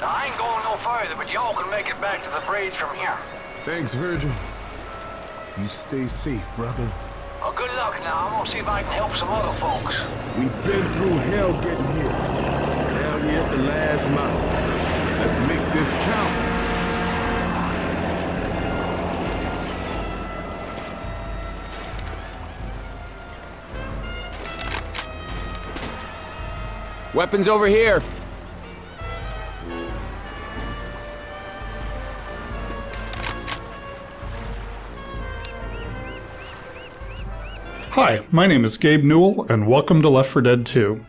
Now, I ain't going no further, but y'all can make it back to the bridge from here. Thanks, Virgil. You stay safe, brother. Well, good luck now. I'm gonna see if I can help some other folks. We've been through hell getting here. Now we're at the last mile. Let's make this count. Weapons over here. Hi, my name is Gabe Newell, and welcome to Left 4 Dead 2.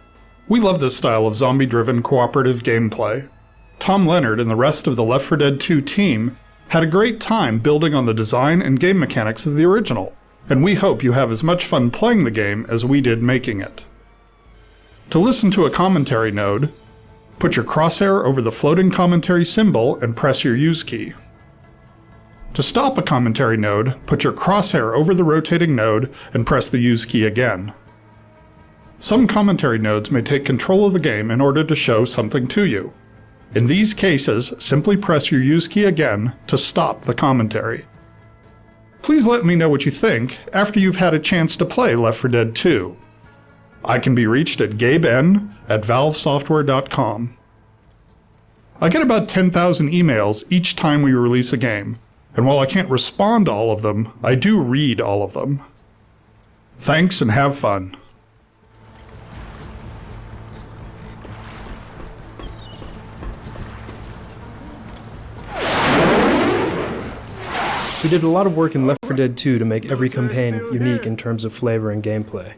We love this style of zombie-driven cooperative gameplay. Tom Leonard and the rest of the Left 4 Dead 2 team had a great time building on the design and game mechanics of the original, and we hope you have as much fun playing the game as we did making it. To listen to a commentary node, put your crosshair over the floating commentary symbol and press your use key. To stop a commentary node, put your crosshair over the rotating node and press the use key again. Some commentary nodes may take control of the game in order to show something to you. In these cases, simply press your use key again to stop the commentary. Please let me know what you think after you've had a chance to play Left 4 Dead 2. I can be reached at gaben@valvesoftware.com. I get about 10,000 emails each time we release a game, and while I can't respond to all of them, I do read all of them. Thanks and have fun. We did a lot of work in Left 4 Dead 2 to make every campaign unique in terms of flavor and gameplay.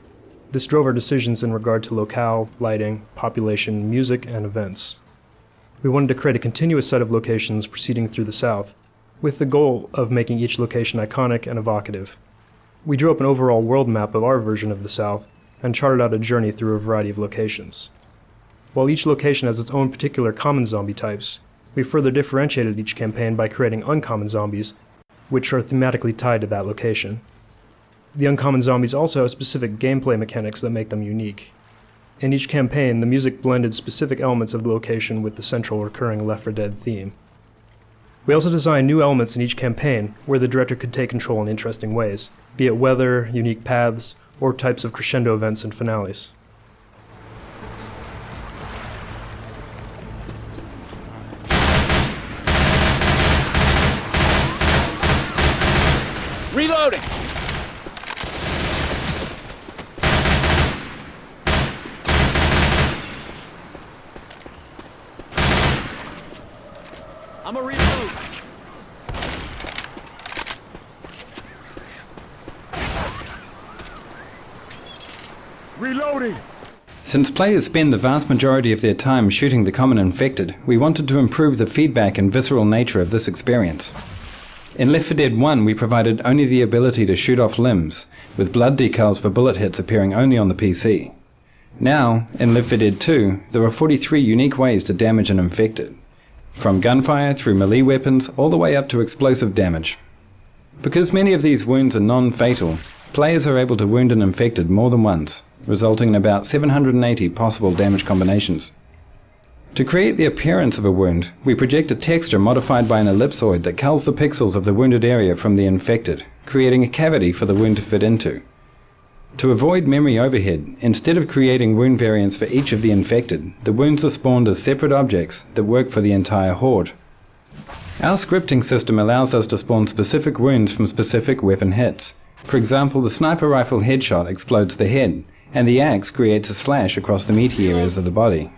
This drove our decisions in regard to locale, lighting, population, music, and events. We wanted to create a continuous set of locations proceeding through the South, with the goal of making each location iconic and evocative. We drew up an overall world map of our version of the South, and charted out a journey through a variety of locations. While each location has its own particular common zombie types, we further differentiated each campaign by creating uncommon zombies, which are thematically tied to that location. The uncommon zombies also have specific gameplay mechanics that make them unique. In each campaign, the music blended specific elements of the location with the central recurring Left 4 Dead theme. We also designed new elements in each campaign where the director could take control in interesting ways, be it weather, unique paths, or types of crescendo events and finales. Reloading! I'm a reload. Reloading! Since players spend the vast majority of their time shooting the common infected, we wanted to improve the feedback and visceral nature of this experience. In Left 4 Dead 1 we provided only the ability to shoot off limbs, with blood decals for bullet hits appearing only on the PC. Now, in Left 4 Dead 2, there are 43 unique ways to damage an infected, from gunfire through melee weapons all the way up to explosive damage. Because many of these wounds are non-fatal, players are able to wound an infected more than once, resulting in about 780 possible damage combinations. To create the appearance of a wound, we project a texture modified by an ellipsoid that culls the pixels of the wounded area from the infected, creating a cavity for the wound to fit into. To avoid memory overhead, instead of creating wound variants for each of the infected, the wounds are spawned as separate objects that work for the entire horde. Our scripting system allows us to spawn specific wounds from specific weapon hits. For example, the sniper rifle headshot explodes the head, and the axe creates a slash across the meaty areas of the body.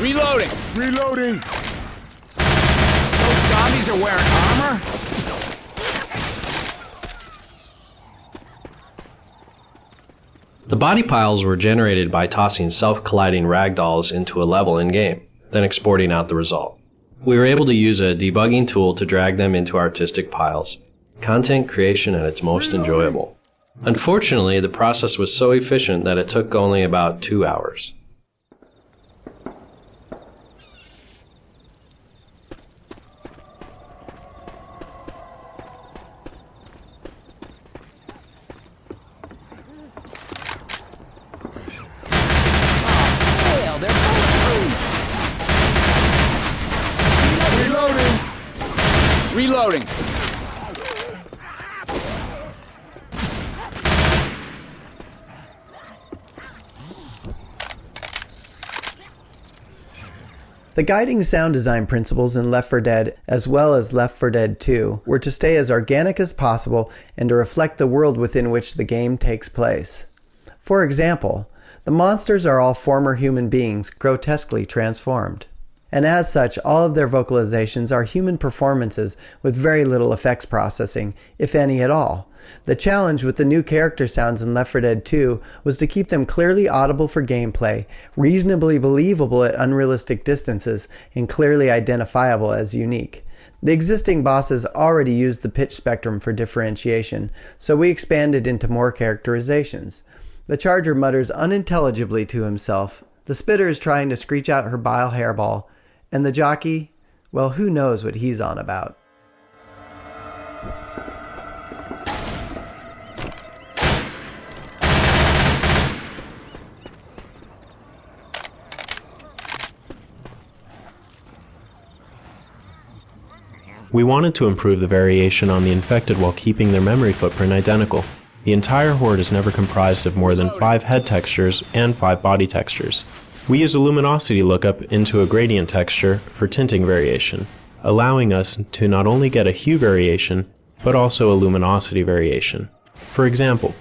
Reloading! Reloading! Those zombies are wearing armor? The body piles were generated by tossing self-colliding ragdolls into a level in-game, then exporting out the result. We were able to use a debugging tool to drag them into artistic piles. Content creation at its most enjoyable. Unfortunately, the process was so efficient that it took only about 2 hours. Reloading. The guiding sound design principles in Left 4 Dead, as well as Left 4 Dead 2, were to stay as organic as possible and to reflect the world within which the game takes place. For example, the monsters are all former human beings grotesquely transformed. And as such, all of their vocalizations are human performances with very little effects processing, if any at all. The challenge with the new character sounds in Left 4 Dead 2 was to keep them clearly audible for gameplay, reasonably believable at unrealistic distances, and clearly identifiable as unique. The existing bosses already used the pitch spectrum for differentiation, so we expanded into more characterizations. The Charger mutters unintelligibly to himself, the Spitter is trying to screech out her bile hairball, and the Jockey, well, who knows what he's on about. We wanted to improve the variation on the infected while keeping their memory footprint identical. The entire horde is never comprised of more than 5 head textures and 5 body textures. We use a luminosity lookup into a gradient texture for tinting variation, allowing us to not only get a hue variation, but also a luminosity variation. For example,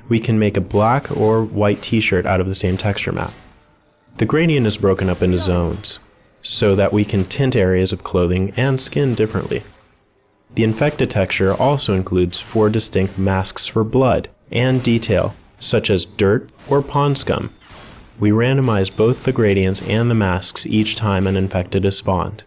we can make a black or white t-shirt out of the same texture map. The gradient is broken up into zones, so that we can tint areas of clothing and skin differently. The infected texture also includes 4 distinct masks for blood and detail, such as dirt or pond scum. We randomize both the gradients and the masks each time an infected is spawned.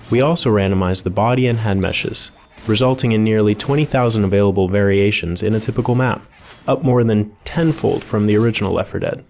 We also randomize the body and head meshes, resulting in nearly 20,000 available variations in a typical map, up more than tenfold from the original Left 4 Dead.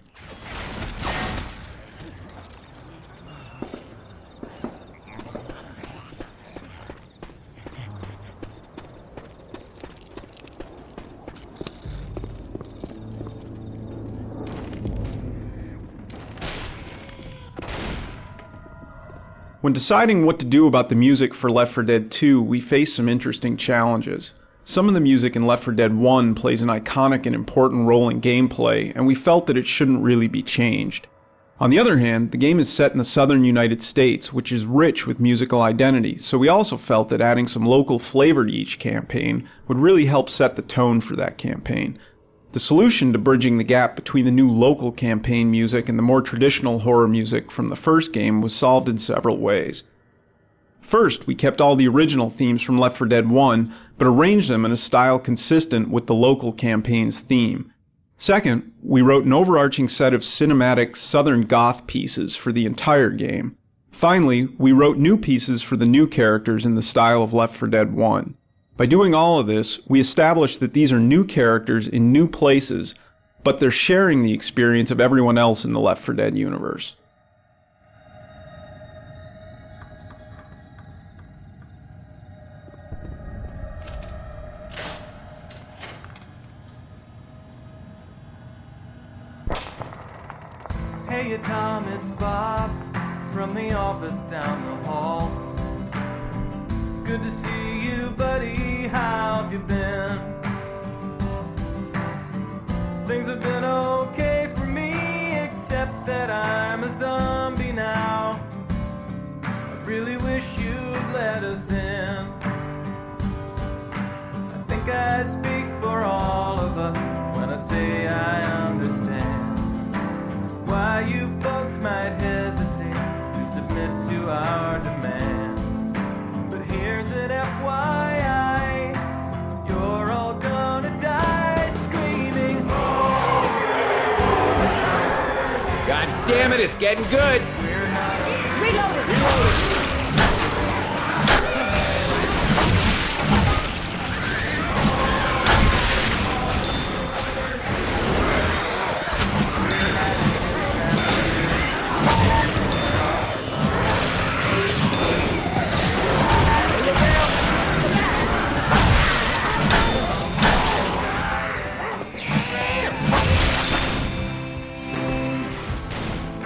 When deciding what to do about the music for Left 4 Dead 2, we faced some interesting challenges. Some of the music in Left 4 Dead 1 plays an iconic and important role in gameplay, and we felt that it shouldn't really be changed. On the other hand, the game is set in the southern United States, which is rich with musical identity, so we also felt that adding some local flavor to each campaign would really help set the tone for that campaign. The solution to bridging the gap between the new local campaign music and the more traditional horror music from the first game was solved in several ways. First, we kept all the original themes from Left 4 Dead 1, but arranged them in a style consistent with the local campaign's theme. Second, we wrote an overarching set of cinematic Southern Goth pieces for the entire game. Finally, we wrote new pieces for the new characters in the style of Left 4 Dead 1. By doing all of this, we established that these are new characters in new places, but they're sharing the experience of everyone else in the Left 4 Dead universe. Hey Tom, it's Bob from the office down the hall. It's good to see you, buddy. How have you been? Things have been okay for me, except that I'm a zombie now. I really wish you'd let us in. I think I speak for all of us when I say I understand why you folks might hesitate to submit to our demand. But here's an FYI, you're all gonna die screaming, oh yeah. God damn it, it's getting good. We're not Reloading.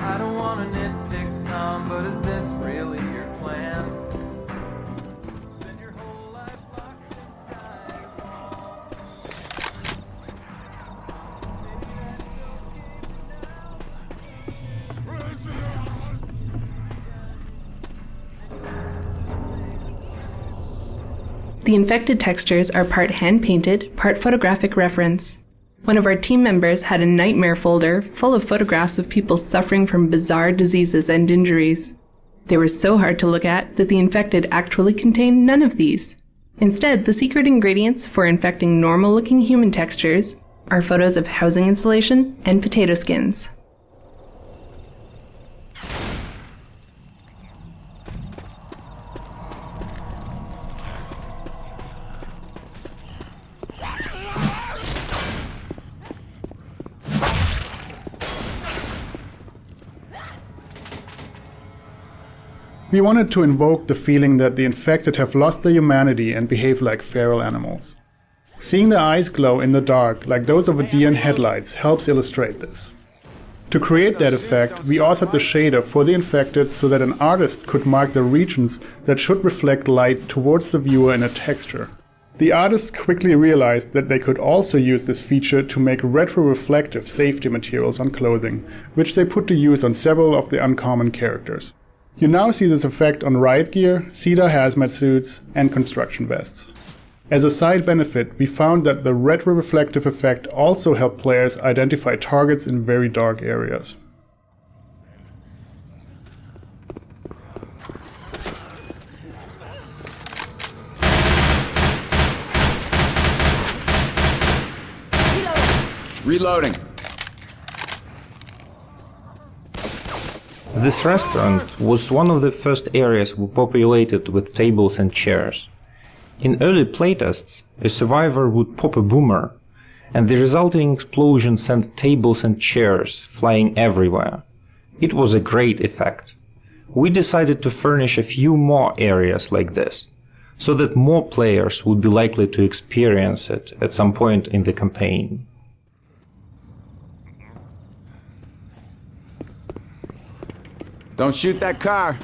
I don't wanna nitpick The infected textures are part hand-painted, part photographic reference. One of our team members had a nightmare folder full of photographs of people suffering from bizarre diseases and injuries. They were so hard to look at that the infected actually contained none of these. Instead, the secret ingredients for infecting normal-looking human textures are photos of housing insulation and potato skins. We wanted to invoke the feeling that the infected have lost their humanity and behave like feral animals. Seeing their eyes glow in the dark like those of a deer in headlights helps illustrate this. To create that effect, we authored the shader for the infected so that an artist could mark the regions that should reflect light towards the viewer in a texture. The artists quickly realized that they could also use this feature to make retro-reflective safety materials on clothing, which they put to use on several of the uncommon characters. You now see this effect on riot gear, cedar hazmat suits, and construction vests. As a side benefit, we found that the retro-reflective effect also helped players identify targets in very dark areas. Reloading. This restaurant was one of the first areas we populated with tables and chairs. In early playtests, a survivor would pop a boomer, and the resulting explosion sent tables and chairs flying everywhere. It was a great effect. We decided to furnish a few more areas like this, so that more players would be likely to experience it at some point in the campaign. Don't shoot that car.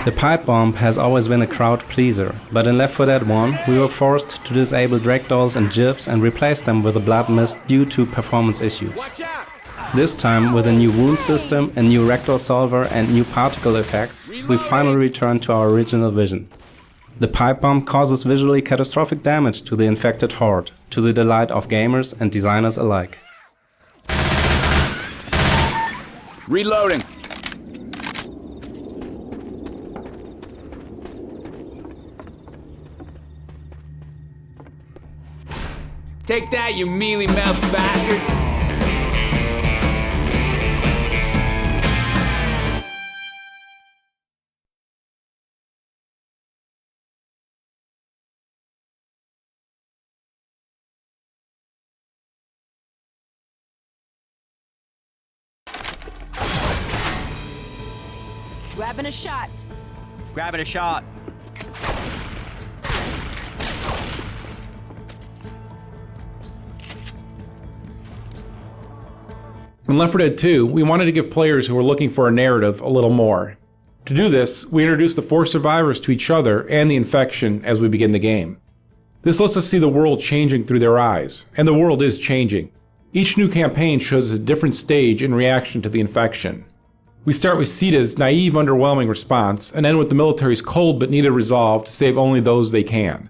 The pipe bomb has always been a crowd pleaser, but in Left 4 Dead 1 we were forced to disable ragdolls and jibs and replace them with a blood mist due to performance issues. This time, with a new wound system, a new ragdoll solver and new particle effects, we finally returned to our original vision. The pipe bomb causes visually catastrophic damage to the infected horde, to the delight of gamers and designers alike. Reloading. Take that, you mealy-mouthed bastards! Grabbing a shot. Grabbing a shot. In Left 4 Dead 2, we wanted to give players who were looking for a narrative a little more. To do this, we introduced the 4 survivors to each other and the infection as we begin the game. This lets us see the world changing through their eyes, and the world is changing. Each new campaign shows a different stage in reaction to the infection. We start with Sita's naive, underwhelming response, and end with the military's cold but needed resolve to save only those they can.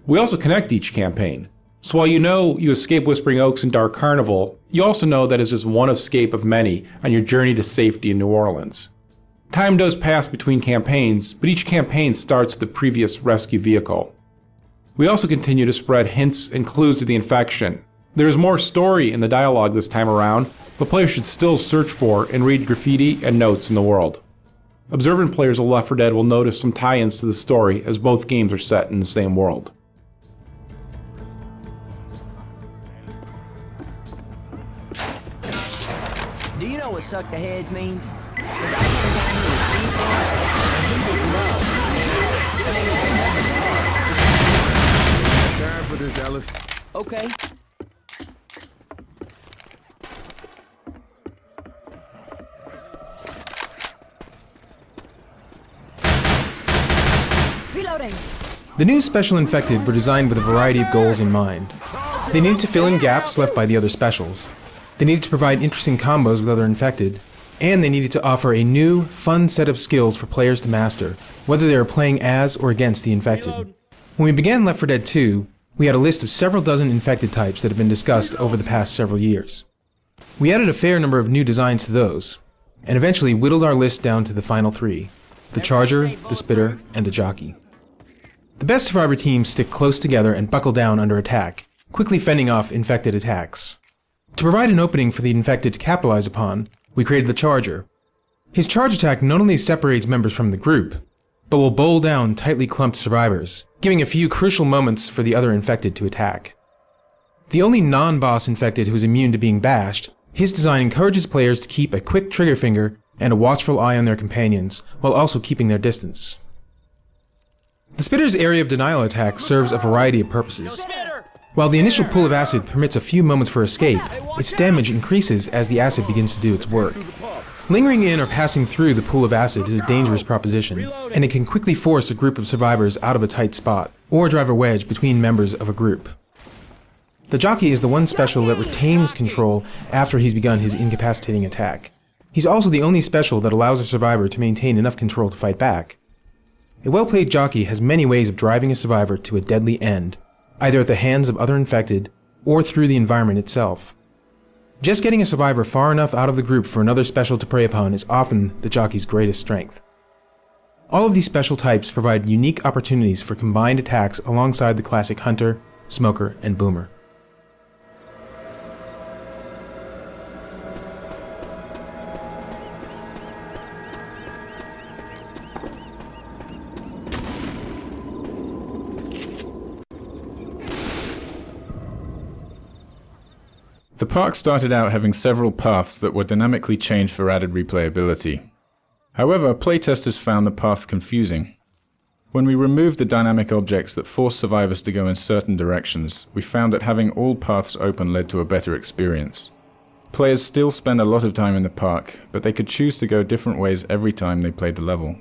We also connect each campaign. So while you know you escape Whispering Oaks and Dark Carnival, you also know that it's just one escape of many on your journey to safety in New Orleans. Time does pass between campaigns, but each campaign starts with the previous rescue vehicle. We also continue to spread hints and clues to the infection. There is more story in the dialogue this time around, but players should still search for and read graffiti and notes in the world. Observant players of Left 4 Dead will notice some tie-ins to the story as both games are set in the same world. Do you know what suck the heads means? 'Cause I hear down here with 3 points, and he didn't know. Time for this, Alice. Okay. Reloading. The new Special Infected were designed with a variety of goals in mind. They needed to fill in gaps left by the other specials. They needed to provide interesting combos with other Infected, and they needed to offer a new, fun set of skills for players to master, whether they were playing as or against the infected. When we began Left 4 Dead 2, we had a list of several dozen infected types that had been discussed over the past several years. We added a fair number of new designs to those, and eventually whittled our list down to the final 3, the Charger, the Spitter, and the Jockey. The best Survivor teams stick close together and buckle down under attack, quickly fending off infected attacks. To provide an opening for the infected to capitalize upon, we created the Charger. His charge attack not only separates members from the group, but will bowl down tightly clumped survivors, giving a few crucial moments for the other infected to attack. The only non-boss infected who is immune to being bashed, his design encourages players to keep a quick trigger finger and a watchful eye on their companions, while also keeping their distance. The Spitter's area of denial attack serves a variety of purposes. While the initial pool of acid permits a few moments for escape, its damage increases as the acid begins to do its work. Lingering in or passing through the pool of acid is a dangerous proposition, and it can quickly force a group of survivors out of a tight spot, or drive a wedge between members of a group. The Jockey is the one special that retains control after he's begun his incapacitating attack. He's also the only special that allows a survivor to maintain enough control to fight back. A well-played Jockey has many ways of driving a survivor to a deadly end, either at the hands of other infected, or through the environment itself. Just getting a survivor far enough out of the group for another special to prey upon is often the Jockey's greatest strength. All of these special types provide unique opportunities for combined attacks alongside the classic Hunter, Smoker, and Boomer. The park started out having several paths that were dynamically changed for added replayability. However, playtesters found the paths confusing. When we removed the dynamic objects that forced survivors to go in certain directions, we found that having all paths open led to a better experience. Players still spend a lot of time in the park, but they could choose to go different ways every time they played the level.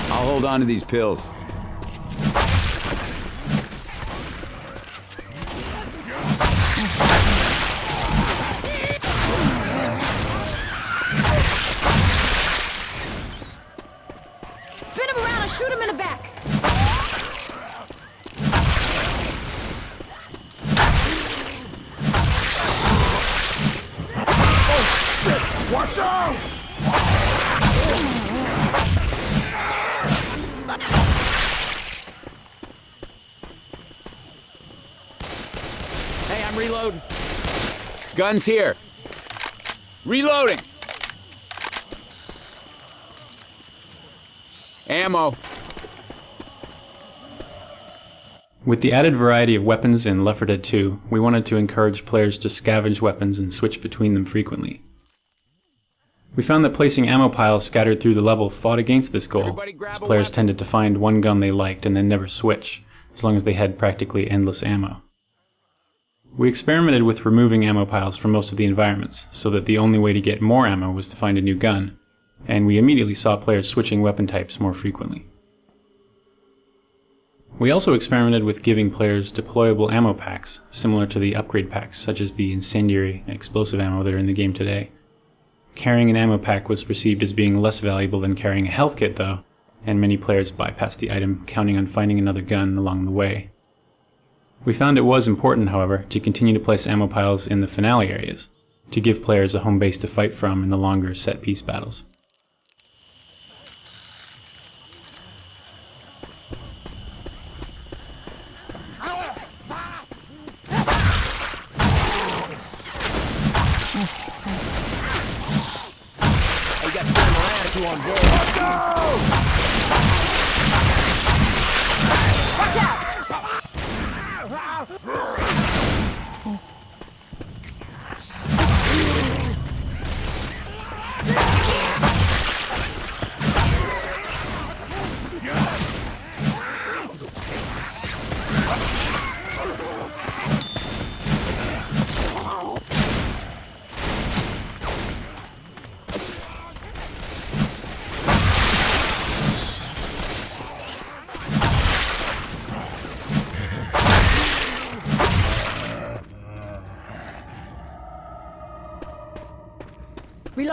I'll hold on to these pills. Spin him around and shoot him in the back. Oh shit! Watch out! Hey, I'm reloading. Guns here. Reloading. Ammo. With the added variety of weapons in Left 4 Dead 2, we wanted to encourage players to scavenge weapons and switch between them frequently. We found that placing ammo piles scattered through the level fought against this goal, as players tended to find one gun they liked and then never switch, as long as they had practically endless ammo. We experimented with removing ammo piles from most of the environments, so that the only way to get more ammo was to find a new gun, and we immediately saw players switching weapon types more frequently. We also experimented with giving players deployable ammo packs, similar to the upgrade packs such as the incendiary and explosive ammo that are in the game today. Carrying an ammo pack was perceived as being less valuable than carrying a health kit though, and many players bypassed the item, counting on finding another gun along the way. We found it was important, however, to continue to place ammo piles in the finale areas, to give players a home base to fight from in the longer set-piece battles. On board. Let's go! Watch out!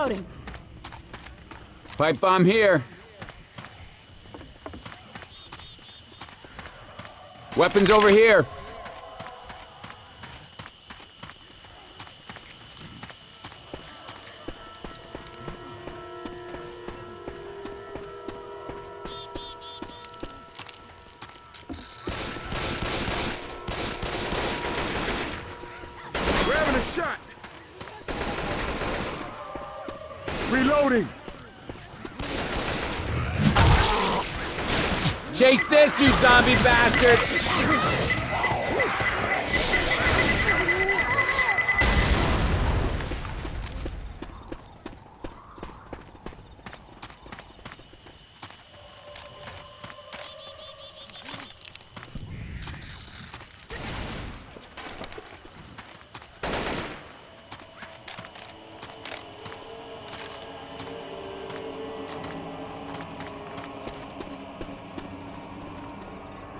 Reloading. Pipe bomb here. Weapons over here. Grabbing a shot. Reloading. Chase this, you zombie bastard!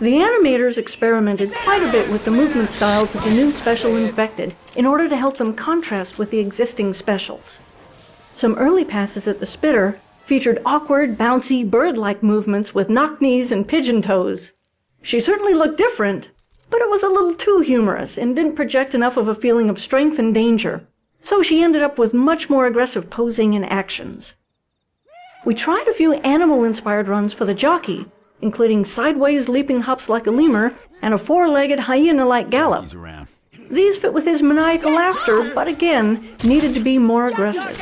The animators experimented quite a bit with the movement styles of the new special infected in order to help them contrast with the existing specials. Some early passes at the spitter featured awkward, bouncy, bird-like movements with knock knees and pigeon toes. She certainly looked different, but it was a little too humorous and didn't project enough of a feeling of strength and danger, so she ended up with much more aggressive posing and actions. We tried a few animal-inspired runs for the Jockey, including sideways leaping hops like a lemur and a four-legged hyena-like gallop. These fit with his maniacal laughter, but again, needed to be more aggressive.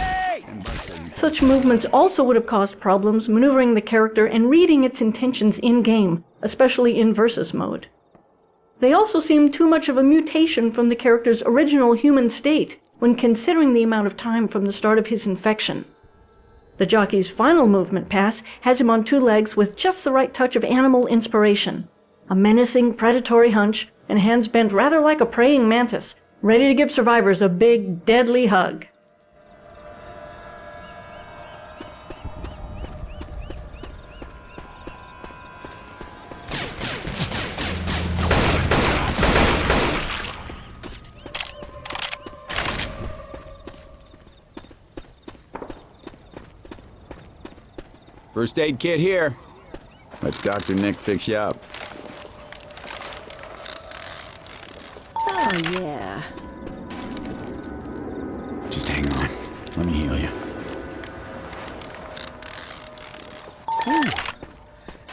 Such movements also would have caused problems maneuvering the character and reading its intentions in-game, especially in versus mode. They also seemed too much of a mutation from the character's original human state when considering the amount of time from the start of his infection. The Jockey's final movement pass has him on two legs with just the right touch of animal inspiration. A menacing, predatory hunch, and hands bent rather like a praying mantis, ready to give survivors a big, deadly hug. First aid kit here. Let Dr. Nick fix you up. Oh, yeah. Just hang on. Let me heal you.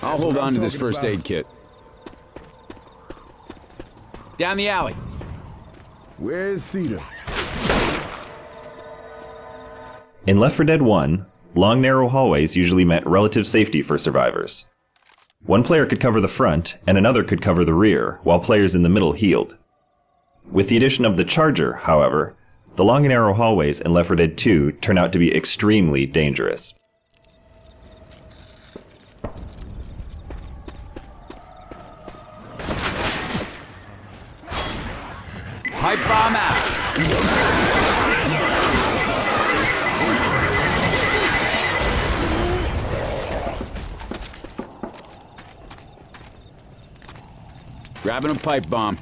I'll hold on to this first aid kit. Down the alley. Where's Cedar? In Left 4 Dead 1, long, narrow hallways usually meant relative safety for survivors. One player could cover the front, and another could cover the rear, while players in the middle healed. With the addition of the Charger, however, the long and narrow hallways in Left 4 Dead 2 turn out to be extremely dangerous. Pipe bomb out! Grabbing a pipe bomb.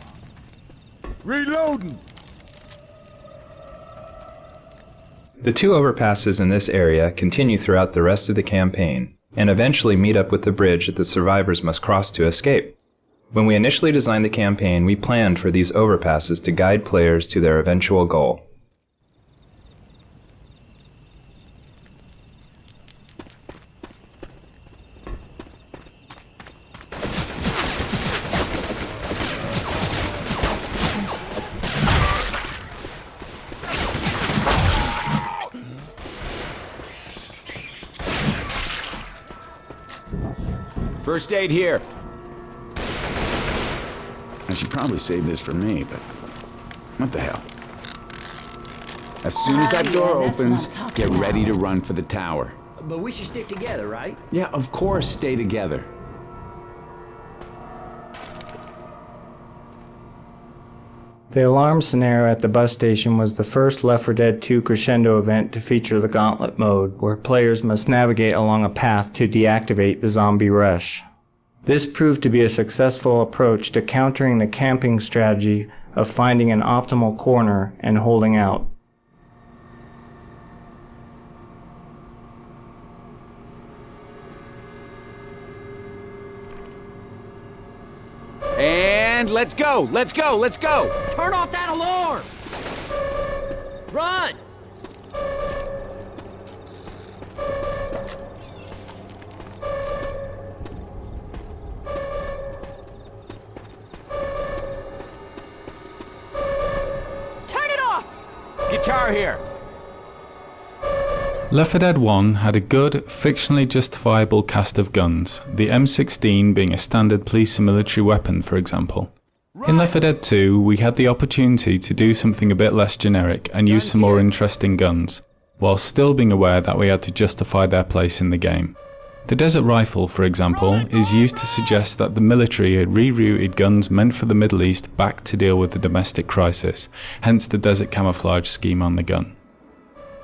Reloading! The two overpasses in this area continue throughout the rest of the campaign, and eventually meet up with the bridge that the survivors must cross to escape. When we initially designed the campaign, we planned for these overpasses to guide players to their eventual goal. First aid here. I should probably save this for me, but what the hell? As soon as that door opens, get ready to run for the tower. But we should stick together, right? Yeah, of course, stay together. The alarm scenario at the bus station was the first Left 4 Dead 2 Crescendo event to feature the Gauntlet mode, where players must navigate along a path to deactivate the zombie rush. This proved to be a successful approach to countering the camping strategy of finding an optimal corner and holding out. friend. Let's go. Let's go. Let's go. Turn off that alarm! Run! Turn it off! Guitar here. Left 4 Dead 1 had a good, fictionally justifiable cast of guns, the M16 being a standard police and military weapon, for example. In Left 4 Dead 2, we had the opportunity to do something a bit less generic and use some more interesting guns, while still being aware that we had to justify their place in the game. The Desert Rifle, for example, is used to suggest that the military had rerouted guns meant for the Middle East back to deal with the domestic crisis, hence the desert camouflage scheme on the gun.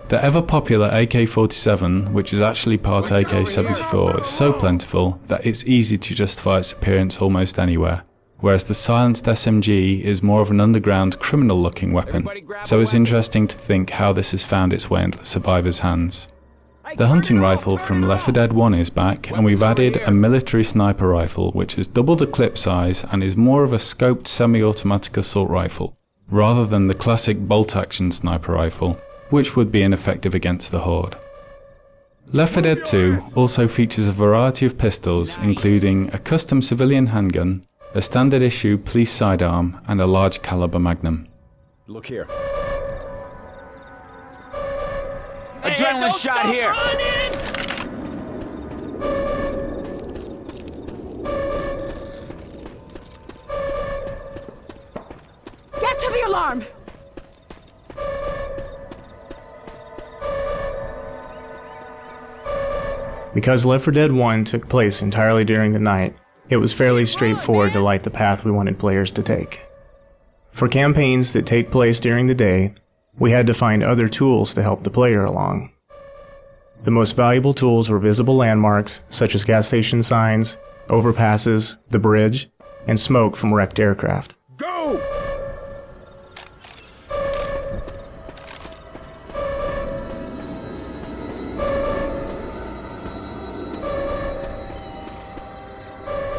The ever-popular AK-47, which is actually part AK-74, is so plentiful that it's easy to justify its appearance almost anywhere, whereas the silenced SMG is more of an underground, criminal-looking weapon, so it's interesting to think how this has found its way into the survivors' hands. The hunting rifle from Left 4 Dead 1 is back, and we've added a military sniper rifle, which is double the clip size and is more of a scoped semi-automatic assault rifle, rather than the classic bolt-action sniper rifle, which would be ineffective against the Horde. Left 4 Dead 2 also features a variety of pistols, including a custom civilian handgun, a standard issue police sidearm, and a large caliber magnum. Look here. Adrenaline shot here. Get to the alarm! Because Left 4 Dead 1 took place entirely during the night, it was fairly straightforward to light the path we wanted players to take. For campaigns that take place during the day, we had to find other tools to help the player along. The most valuable tools were visible landmarks such as gas station signs, overpasses, the bridge, and smoke from wrecked aircraft. Go!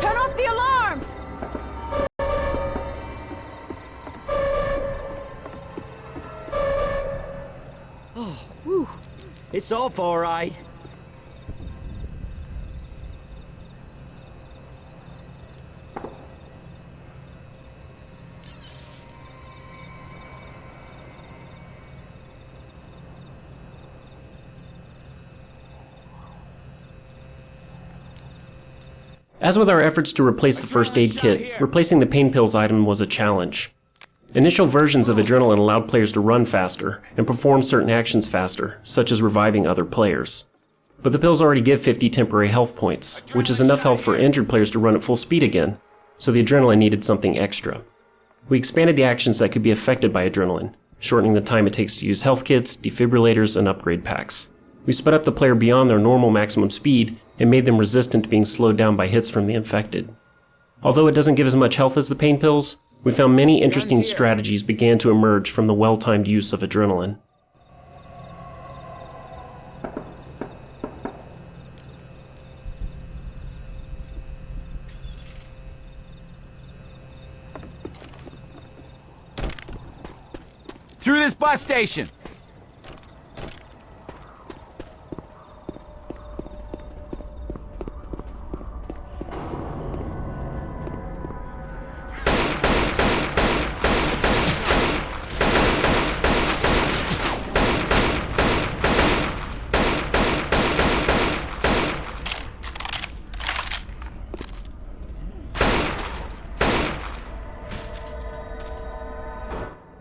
Turn off the alarm! Oh, whew. It's off all right. As with our efforts to replace the first aid kit, replacing the pain pills item was a challenge. Initial versions of Adrenaline allowed players to run faster and perform certain actions faster, such as reviving other players. But the pills already give 50 temporary health points, which is enough health for injured players to run at full speed again, so the Adrenaline needed something extra. We expanded the actions that could be affected by Adrenaline, shortening the time it takes to use health kits, defibrillators, and upgrade packs. We sped up the player beyond their normal maximum speed and made them resistant to being slowed down by hits from the infected. Although it doesn't give as much health as the pain pills, we found many interesting strategies began to emerge from the well-timed use of Adrenaline. Through this bus station.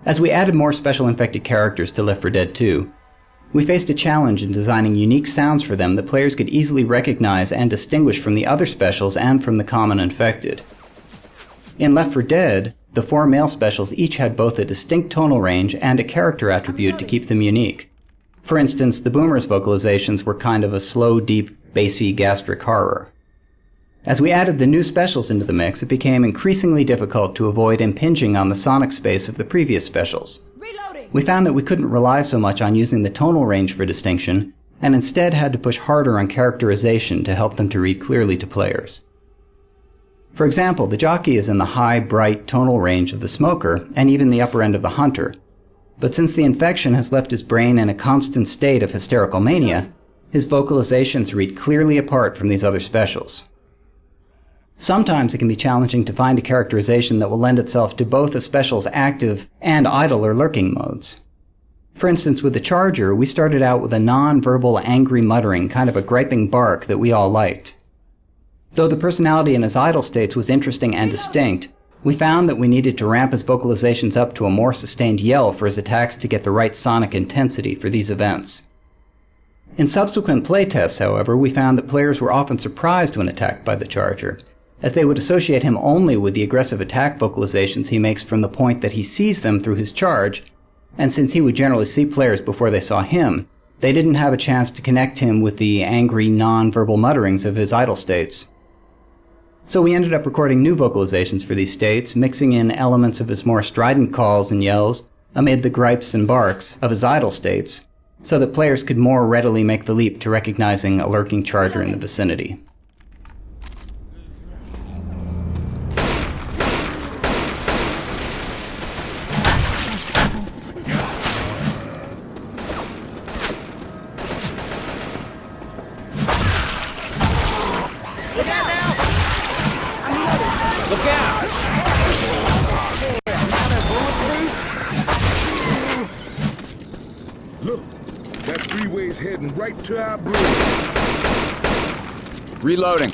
As we added more special infected characters to Left 4 Dead 2, we faced a challenge in designing unique sounds for them that players could easily recognize and distinguish from the other specials and from the common infected. In Left 4 Dead, the 4 male specials each had both a distinct tonal range and a character attribute to keep them unique. For instance, the Boomer's vocalizations were kind of a slow, deep, bassy, gastric horror. As we added the new specials into the mix, it became increasingly difficult to avoid impinging on the sonic space of the previous specials. We found that we couldn't rely so much on using the tonal range for distinction, and instead had to push harder on characterization to help them to read clearly to players. For example, the Jockey is in the high, bright tonal range of the Smoker, and even the upper end of the Hunter. But since the infection has left his brain in a constant state of hysterical mania, his vocalizations read clearly apart from these other specials. Sometimes it can be challenging to find a characterization that will lend itself to both a special's active and idle or lurking modes. For instance, with the Charger, we started out with a non-verbal angry muttering, kind of a griping bark that we all liked. Though the personality in his idle states was interesting and distinct, we found that we needed to ramp his vocalizations up to a more sustained yell for his attacks to get the right sonic intensity for these events. In subsequent playtests, however, we found that players were often surprised when attacked by the Charger, as they would associate him only with the aggressive attack vocalizations he makes from the point that he sees them through his charge, and since he would generally see players before they saw him, they didn't have a chance to connect him with the angry, non-verbal mutterings of his idle states. So we ended up recording new vocalizations for these states, mixing in elements of his more strident calls and yells amid the gripes and barks of his idle states, so that players could more readily make the leap to recognizing a lurking Charger in the vicinity. Heading right to our blue. Reloading.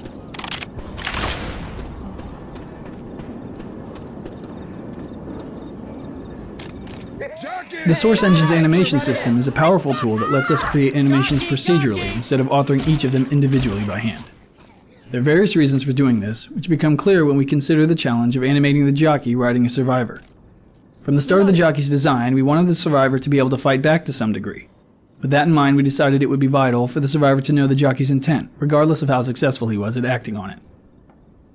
The Source Engine's animation system is a powerful tool that lets us create animations procedurally instead of authoring each of them individually by hand. There are various reasons for doing this, which become clear when we consider the challenge of animating the Jockey riding a Survivor. From the start of the Jockey's design, we wanted the Survivor to be able to fight back to some degree. With that in mind, we decided it would be vital for the Survivor to know the Jockey's intent, regardless of how successful he was at acting on it.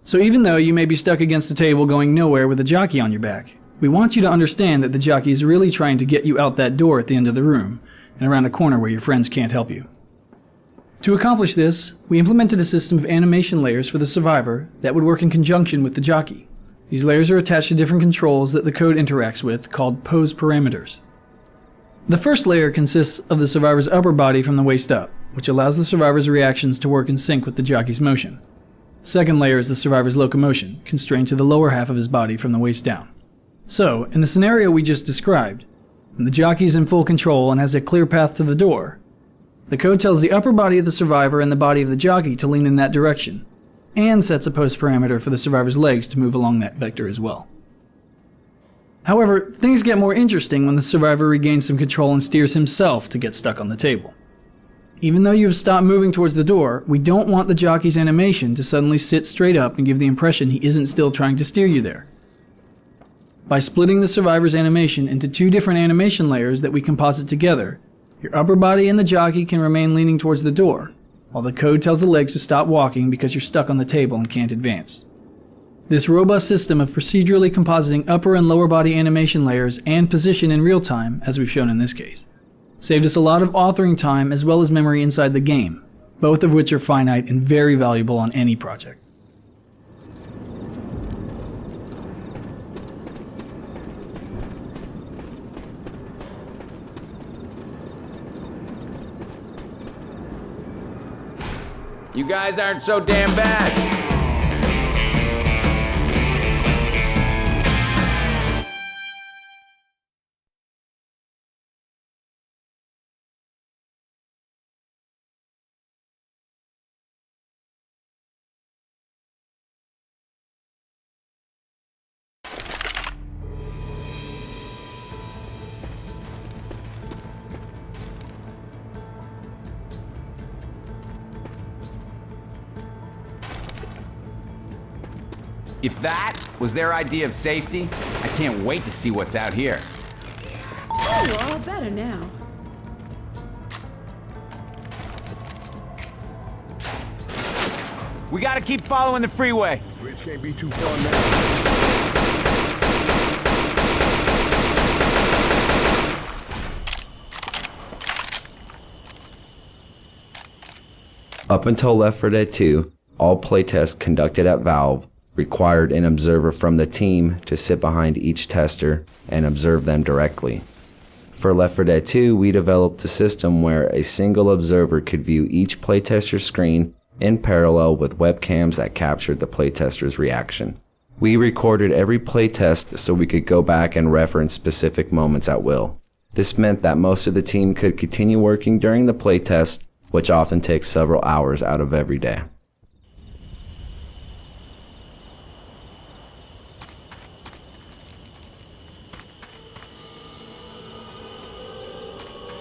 So even though you may be stuck against a table going nowhere with a Jockey on your back, we want you to understand that the Jockey is really trying to get you out that door at the end of the room, and around a corner where your friends can't help you. To accomplish this, we implemented a system of animation layers for the Survivor that would work in conjunction with the Jockey. These layers are attached to different controls that the code interacts with, called pose parameters. The first layer consists of the Survivor's upper body from the waist up, which allows the Survivor's reactions to work in sync with the Jockey's motion. The second layer is the Survivor's locomotion, constrained to the lower half of his body from the waist down. So, in the scenario we just described, when the Jockey is in full control and has a clear path to the door, the code tells the upper body of the Survivor and the body of the Jockey to lean in that direction, and sets a pose parameter for the Survivor's legs to move along that vector as well. However, things get more interesting when the Survivor regains some control and steers himself to get stuck on the table. Even though you've stopped moving towards the door, we don't want the Jockey's animation to suddenly sit straight up and give the impression he isn't still trying to steer you there. By splitting the Survivor's animation into two different animation layers that we composite together, your upper body and the Jockey can remain leaning towards the door, while the code tells the legs to stop walking because you're stuck on the table and can't advance. This robust system of procedurally compositing upper and lower body animation layers and position in real time, as we've shown in this case, saved us a lot of authoring time as well as memory inside the game, both of which are finite and very valuable on any project. You guys aren't so damn bad. If that was their idea of safety, I can't wait to see what's out here. Oh, all better now. We gotta keep following the freeway. Bridge can't be too far now. Up until Left 4 Dead 2, all playtests conducted at Valve required an observer from the team to sit behind each tester and observe them directly. For Left 4 Dead 2, we developed a system where a single observer could view each playtester's screen in parallel with webcams that captured the playtester's reaction. We recorded every playtest so we could go back and reference specific moments at will. This meant that most of the team could continue working during the playtest, which often takes several hours out of every day.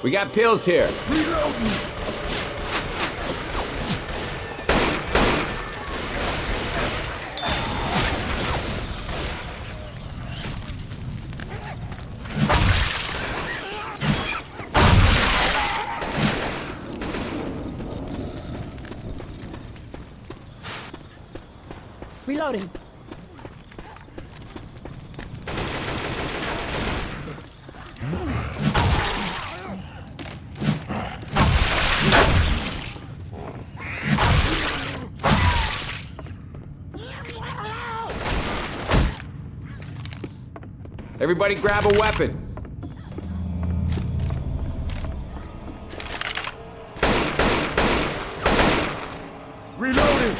We got pills here. Reloading. Everybody grab a weapon. Reloading!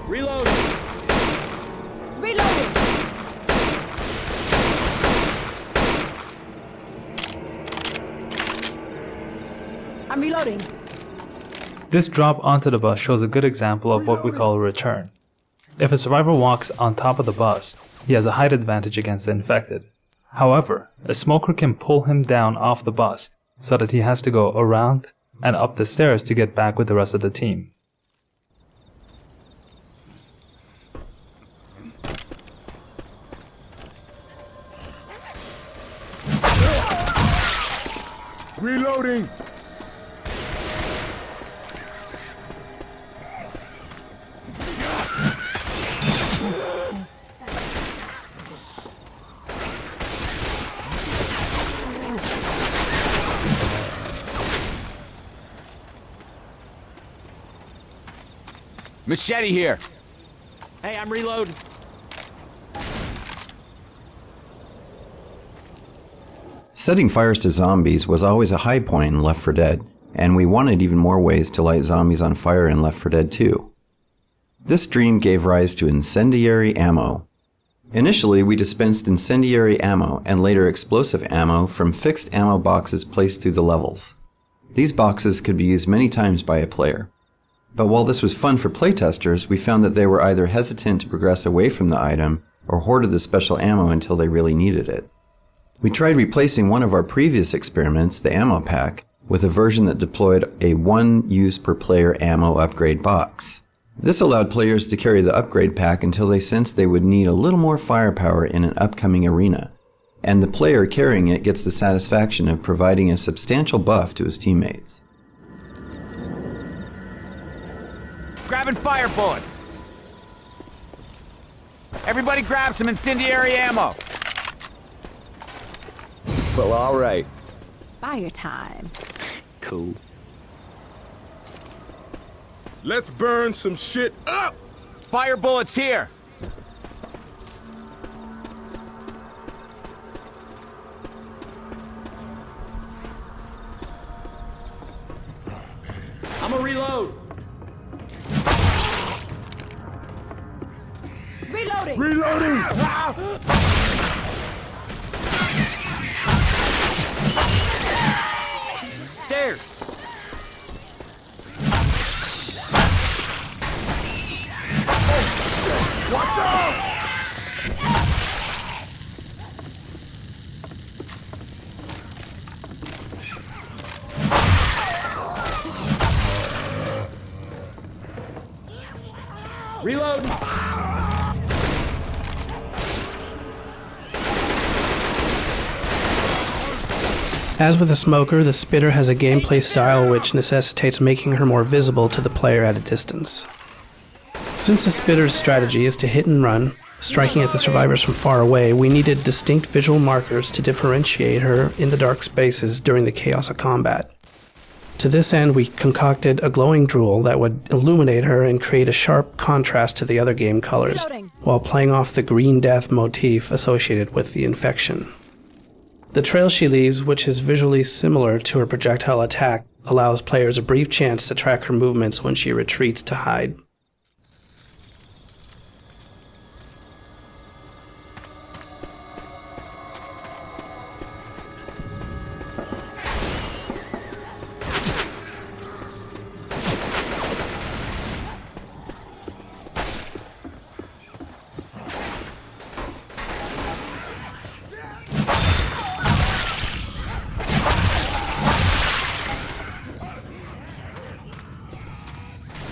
Reloading! Reloading! I'm reloading. This drop onto the bus shows a good example of what we call a return. If a survivor walks on top of the bus, he has a height advantage against the infected. However, a smoker can pull him down off the bus so that he has to go around and up the stairs to get back with the rest of the team. Reloading! Machete here. Hey, I'm reloading. Setting fires to zombies was always a high point in Left 4 Dead, and we wanted even more ways to light zombies on fire in Left 4 Dead 2. This dream gave rise to incendiary ammo. Initially, we dispensed incendiary ammo and later explosive ammo from fixed ammo boxes placed through the levels. These boxes could be used many times by a player. But while this was fun for playtesters, we found that they were either hesitant to progress away from the item or hoarded the special ammo until they really needed it. We tried replacing one of our previous experiments, the ammo pack, with a version that deployed a 1 use per player ammo upgrade box. This allowed players to carry the upgrade pack until they sensed they would need a little more firepower in an upcoming arena, and the player carrying it gets the satisfaction of providing a substantial buff to his teammates. Grabbing fire bullets. Everybody grab some incendiary ammo. Well, all right. Fire time. Cool. Let's burn some shit up! Fire bullets here. I'm a reload. Reloading! Reloading! Stairs. Watch out! Reload. As with a smoker, the Spitter has a gameplay style which necessitates making her more visible to the player at a distance. Since the Spitter's strategy is to hit and run, striking at the survivors from far away, we needed distinct visual markers to differentiate her in the dark spaces during the chaos of combat. To this end, we concocted a glowing drool that would illuminate her and create a sharp contrast to the other game colors, while playing off the green death motif associated with the infection. The trail she leaves, which is visually similar to her projectile attack, allows players a brief chance to track her movements when she retreats to hide.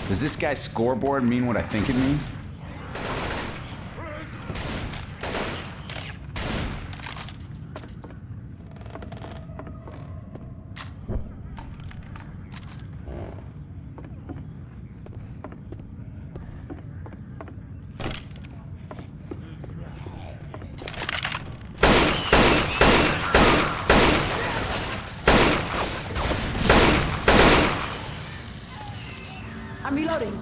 Does this guy's scoreboard mean what I think it means? I'm reloading.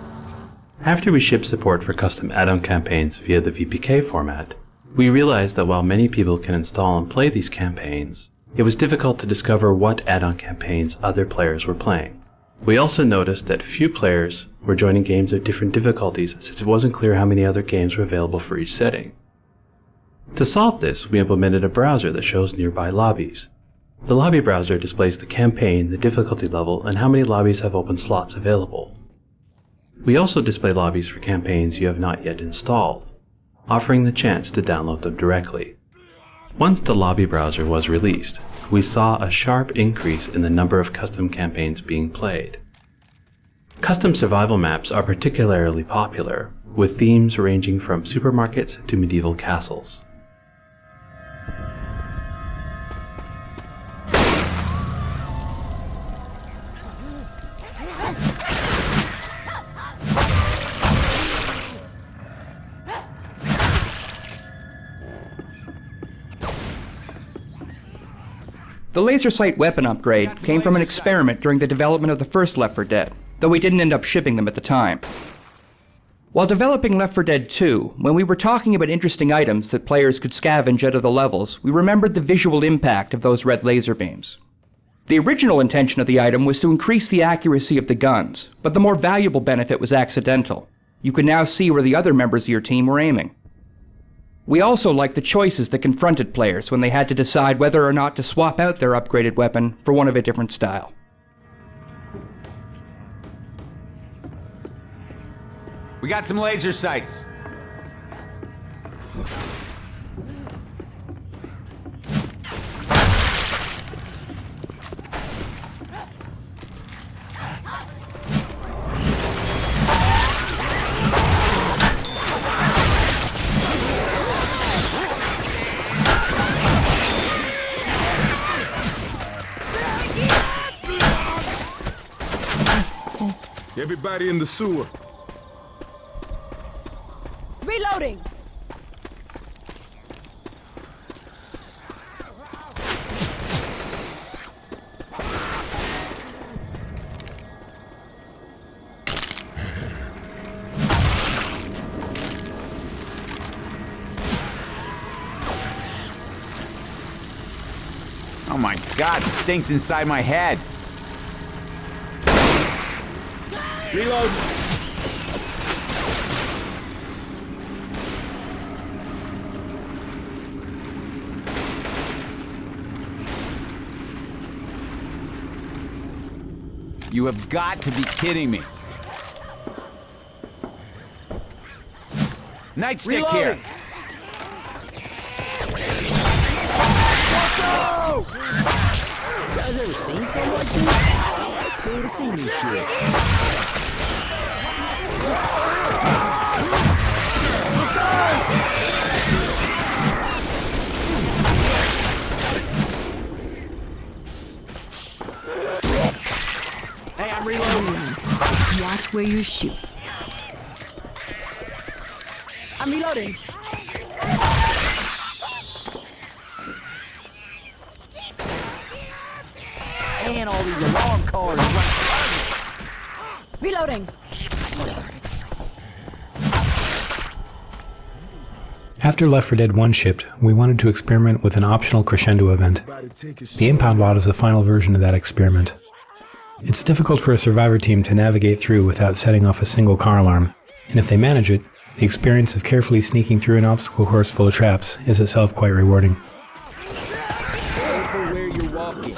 After we shipped support for custom add-on campaigns via the VPK format, we realized that while many people can install and play these campaigns, it was difficult to discover what add-on campaigns other players were playing. We also noticed that few players were joining games of different difficulties since it wasn't clear how many other games were available for each setting. To solve this, we implemented a browser that shows nearby lobbies. The lobby browser displays the campaign, the difficulty level, and how many lobbies have open slots available. We also display lobbies for campaigns you have not yet installed, offering the chance to download them directly. Once the lobby browser was released, we saw a sharp increase in the number of custom campaigns being played. Custom survival maps are particularly popular, with themes ranging from supermarkets to medieval castles. The laser sight weapon upgrade came from an experiment during the development of the first Left 4 Dead, though we didn't end up shipping them at the time. While developing Left 4 Dead 2, when we were talking about interesting items that players could scavenge out of the levels, we remembered the visual impact of those red laser beams. The original intention of the item was to increase the accuracy of the guns, but the more valuable benefit was accidental. You could now see where the other members of your team were aiming. We also liked the choices that confronted players when they had to decide whether or not to swap out their upgraded weapon for one of a different style. We got some laser sights. Everybody in the sewer. Reloading. Oh my God, it stinks inside my head. Reload. You have got to be kidding me. Nightstick here. You guys ever seen something like this? It's cool to see new shit. Hey, I'm reloading. Watch where you shoot. I'm reloading. Man, all these alarm cars run. Reloading. After Left 4 Dead 1 shipped, we wanted to experiment with an optional Crescendo event. The impound bot is the final version of that experiment. It's difficult for a survivor team to navigate through without setting off a single car alarm, and if they manage it, the experience of carefully sneaking through an obstacle course full of traps is itself quite rewarding. Careful where you're walking.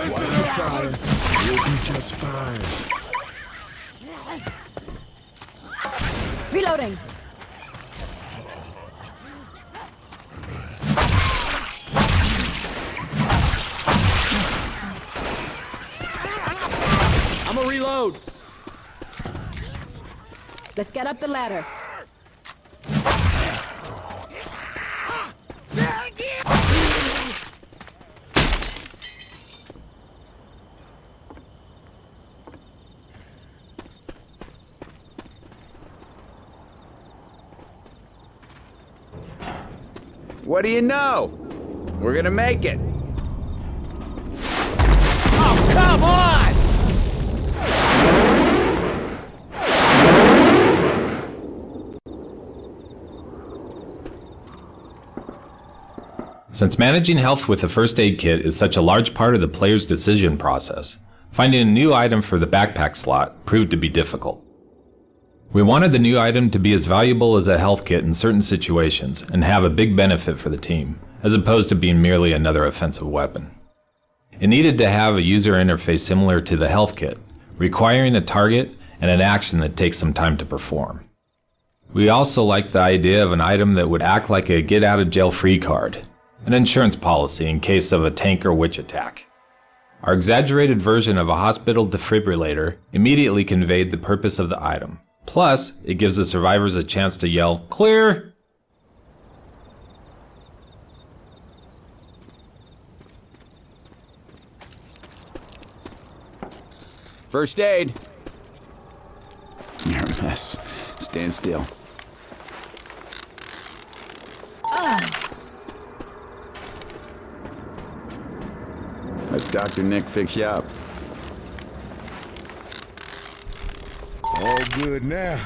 Watch the fire. You'll be just fine. Reloading. I'm a reload. Let's get up the ladder. What do you know? We're gonna make it. Oh, come on! Since managing health with a first aid kit is such a large part of the player's decision process, finding a new item for the backpack slot proved to be difficult. We wanted the new item to be as valuable as a health kit in certain situations and have a big benefit for the team, as opposed to being merely another offensive weapon. It needed to have a user interface similar to the health kit, requiring a target and an action that takes some time to perform. We also liked the idea of an item that would act like a get-out-of-jail-free card, an insurance policy in case of a tank or witch attack. Our exaggerated version of a hospital defibrillator immediately conveyed the purpose of the item. Plus, it gives the survivors a chance to yell, "Clear!" First aid. You're a mess. Stand still. Let Dr. Nick fix you up. All good now.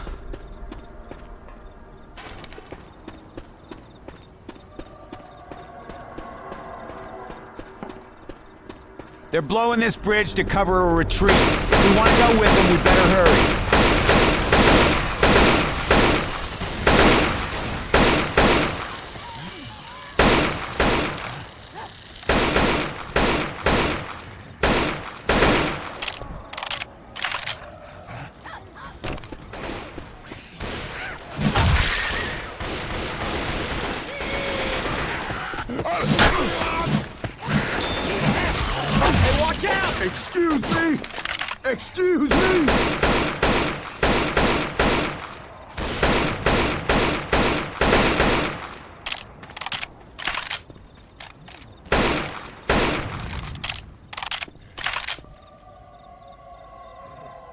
They're blowing this bridge to cover a retreat. If we want to go with them, we better hurry. Excuse me!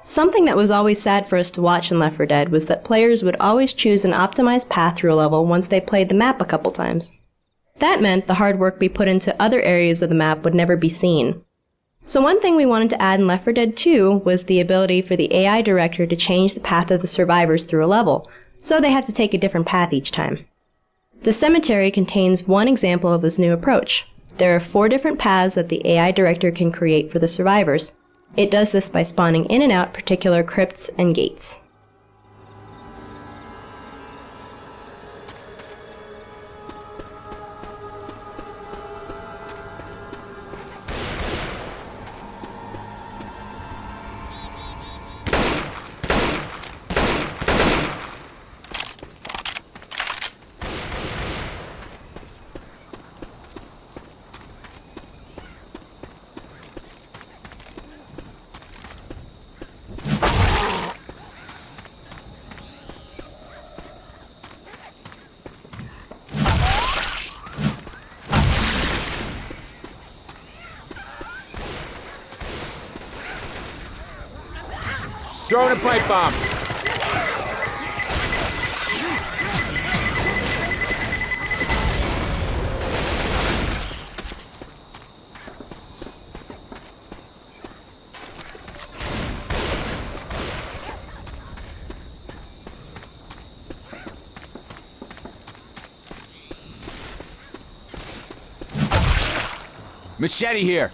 Something that was always sad for us to watch in Left 4 Dead was that players would always choose an optimized path through a level once they played the map a couple times. That meant the hard work we put into other areas of the map would never be seen. So one thing we wanted to add in Left 4 Dead 2 was the ability for the AI director to change the path of the survivors through a level, so they have to take a different path each time. The cemetery contains one example of this new approach. There are 4 different paths that the AI director can create for the survivors. It does this by spawning in and out particular crypts and gates. Throwing a pipe bomb. Machete here.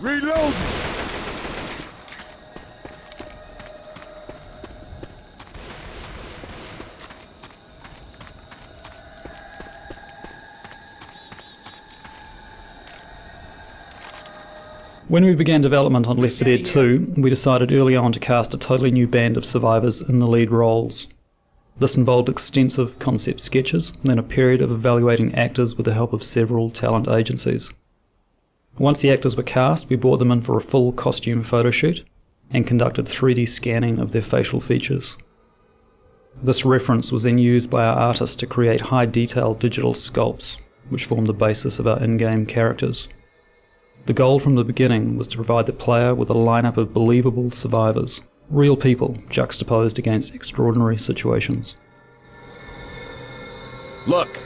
Reload! When we began development on Left 4 Dead 2, we decided early on to cast a totally new band of survivors in the lead roles. This involved extensive concept sketches, then a period of evaluating actors with the help of several talent agencies. Once the actors were cast, we brought them in for a full costume photo shoot and conducted 3D scanning of their facial features. This reference was then used by our artists to create high-detail digital sculpts, which formed the basis of our in-game characters. The goal from the beginning was to provide the player with a lineup of believable survivors, real people juxtaposed against extraordinary situations. Look!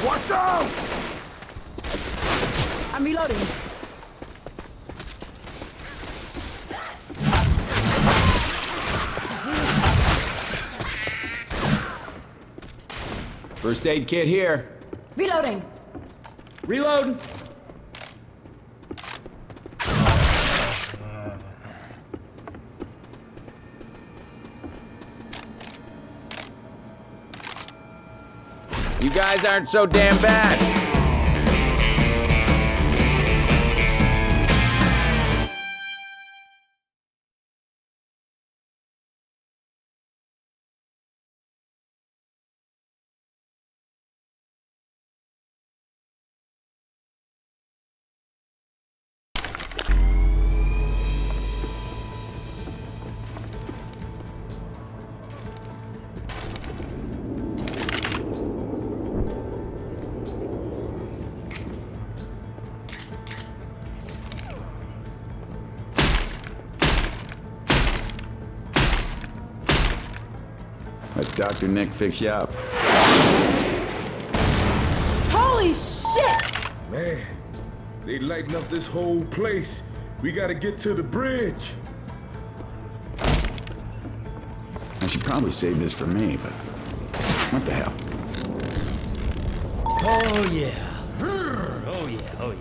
Watch out! I'm reloading. First aid kit here. Reloading. Reload. You guys aren't so damn bad. Let Dr. Nick fix you up. Holy shit! Man, they lighting up this whole place. We gotta get to the bridge. I should probably save this for me, but what the hell? Oh yeah. Oh yeah, oh yeah.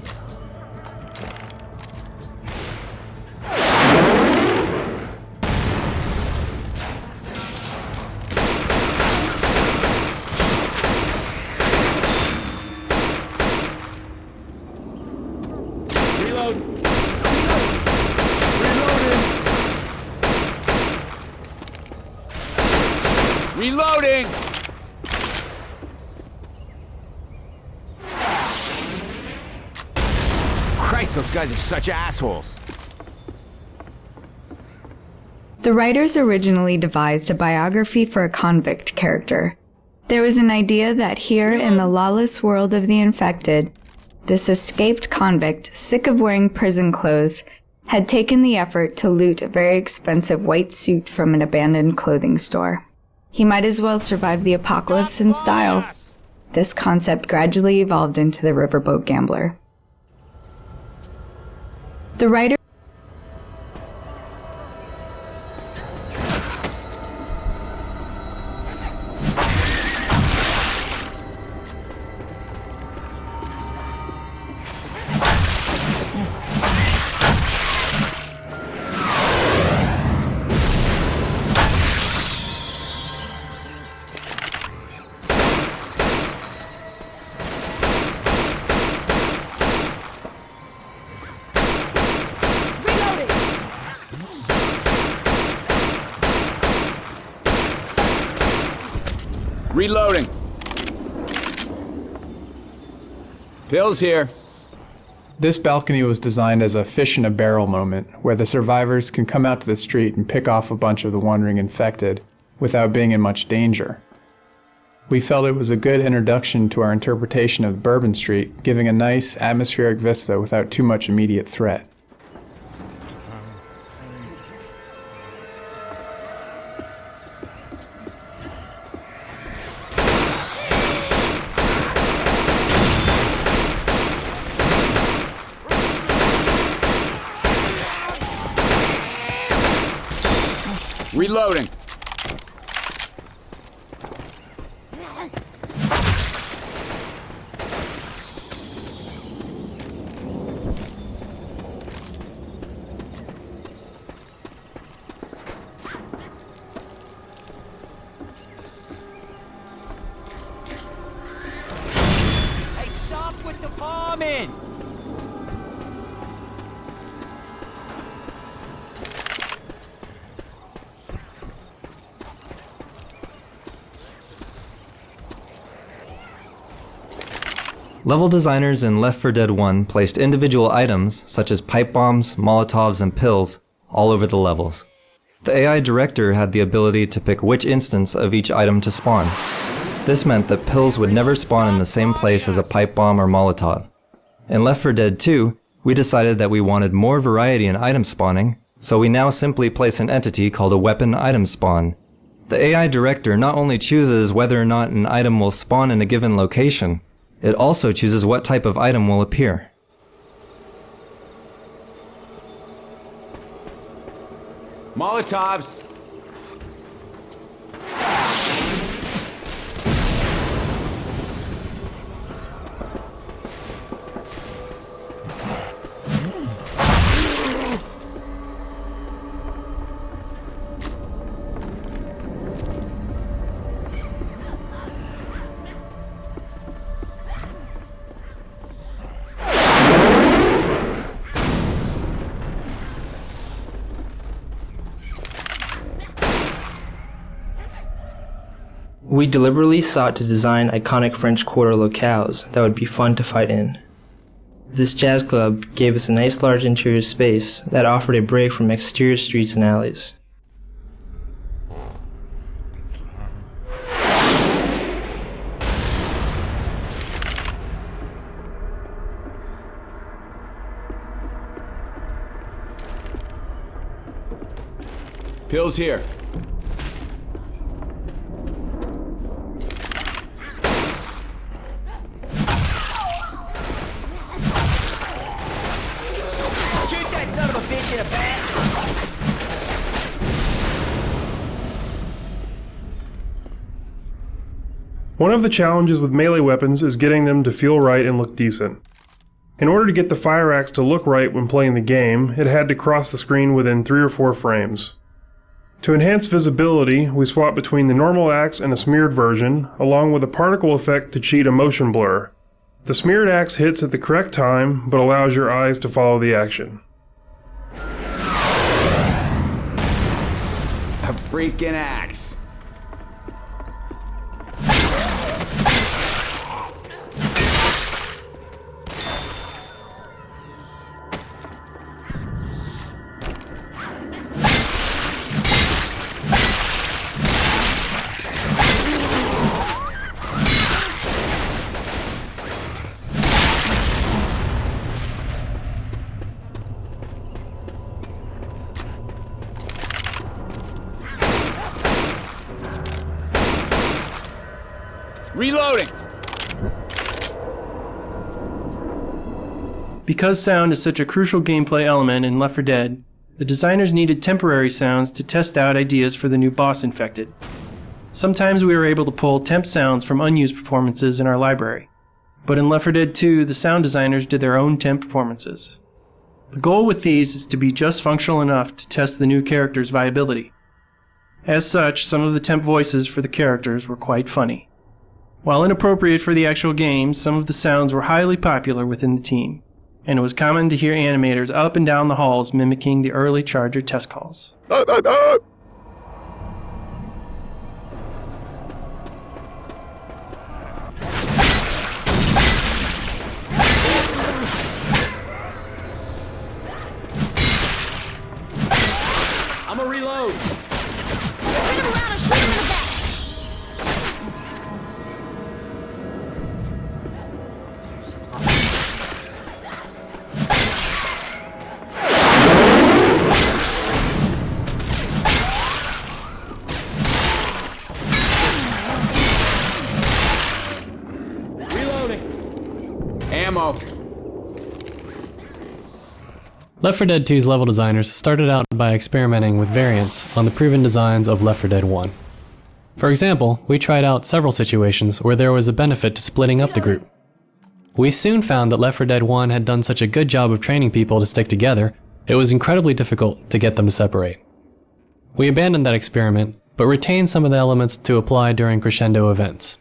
Reloading! Christ, those guys are such assholes. The writers originally devised a biography for a convict character. There was an idea that here in the lawless world of the infected, This escaped convict, sick of wearing prison clothes, had taken the effort to loot a very expensive white suit from an abandoned clothing store. He might as well survive the apocalypse in style. This concept gradually evolved into the Riverboat Gambler. The writer Reloading. Pills here. This balcony was designed as a fish in a barrel moment, where the survivors can come out to the street and pick off a bunch of the wandering infected without being in much danger. We felt it was a good introduction to our interpretation of Bourbon Street, giving a nice atmospheric vista without too much immediate threat. Reloading. Hey, stop with the bombing! Level designers in Left 4 Dead 1 placed individual items, such as pipe bombs, Molotovs, and pills, all over the levels. The AI director had the ability to pick which instance of each item to spawn. This meant that pills would never spawn in the same place as a pipe bomb or Molotov. In Left 4 Dead 2, we decided that we wanted more variety in item spawning, so we now simply place an entity called a weapon item spawn. The AI director not only chooses whether or not an item will spawn in a given location, it also chooses what type of item will appear. Molotovs. We deliberately sought to design iconic French Quarter locales that would be fun to fight in. This jazz club gave us a nice large interior space that offered a break from exterior streets and alleys. Pills here. One of the challenges with melee weapons is getting them to feel right and look decent. In order to get the fire axe to look right when playing the game, it had to cross the screen within 3 or 4 frames. To enhance visibility, we swapped between the normal axe and a smeared version, along with a particle effect to cheat a motion blur. The smeared axe hits at the correct time, but allows your eyes to follow the action. A freaking axe. Because sound is such a crucial gameplay element in Left 4 Dead, the designers needed temporary sounds to test out ideas for the new boss infected. Sometimes we were able to pull temp sounds from unused performances in our library, but in Left 4 Dead 2, the sound designers did their own temp performances. The goal with these is to be just functional enough to test the new character's viability. As such, some of the temp voices for the characters were quite funny. While inappropriate for the actual game, some of the sounds were highly popular within the team, and it was common to hear animators up and down the halls mimicking the early Charger test calls. I'ma reload. Spin him around and shoot him in the back. Reloading. Ammo. Left 4 Dead 2's level designers started out by experimenting with variants on the proven designs of Left 4 Dead 1. For example, we tried out several situations where there was a benefit to splitting up the group. We soon found that Left 4 Dead 1 had done such a good job of training people to stick together, it was incredibly difficult to get them to separate. We abandoned that experiment, but retained some of the elements to apply during Crescendo events.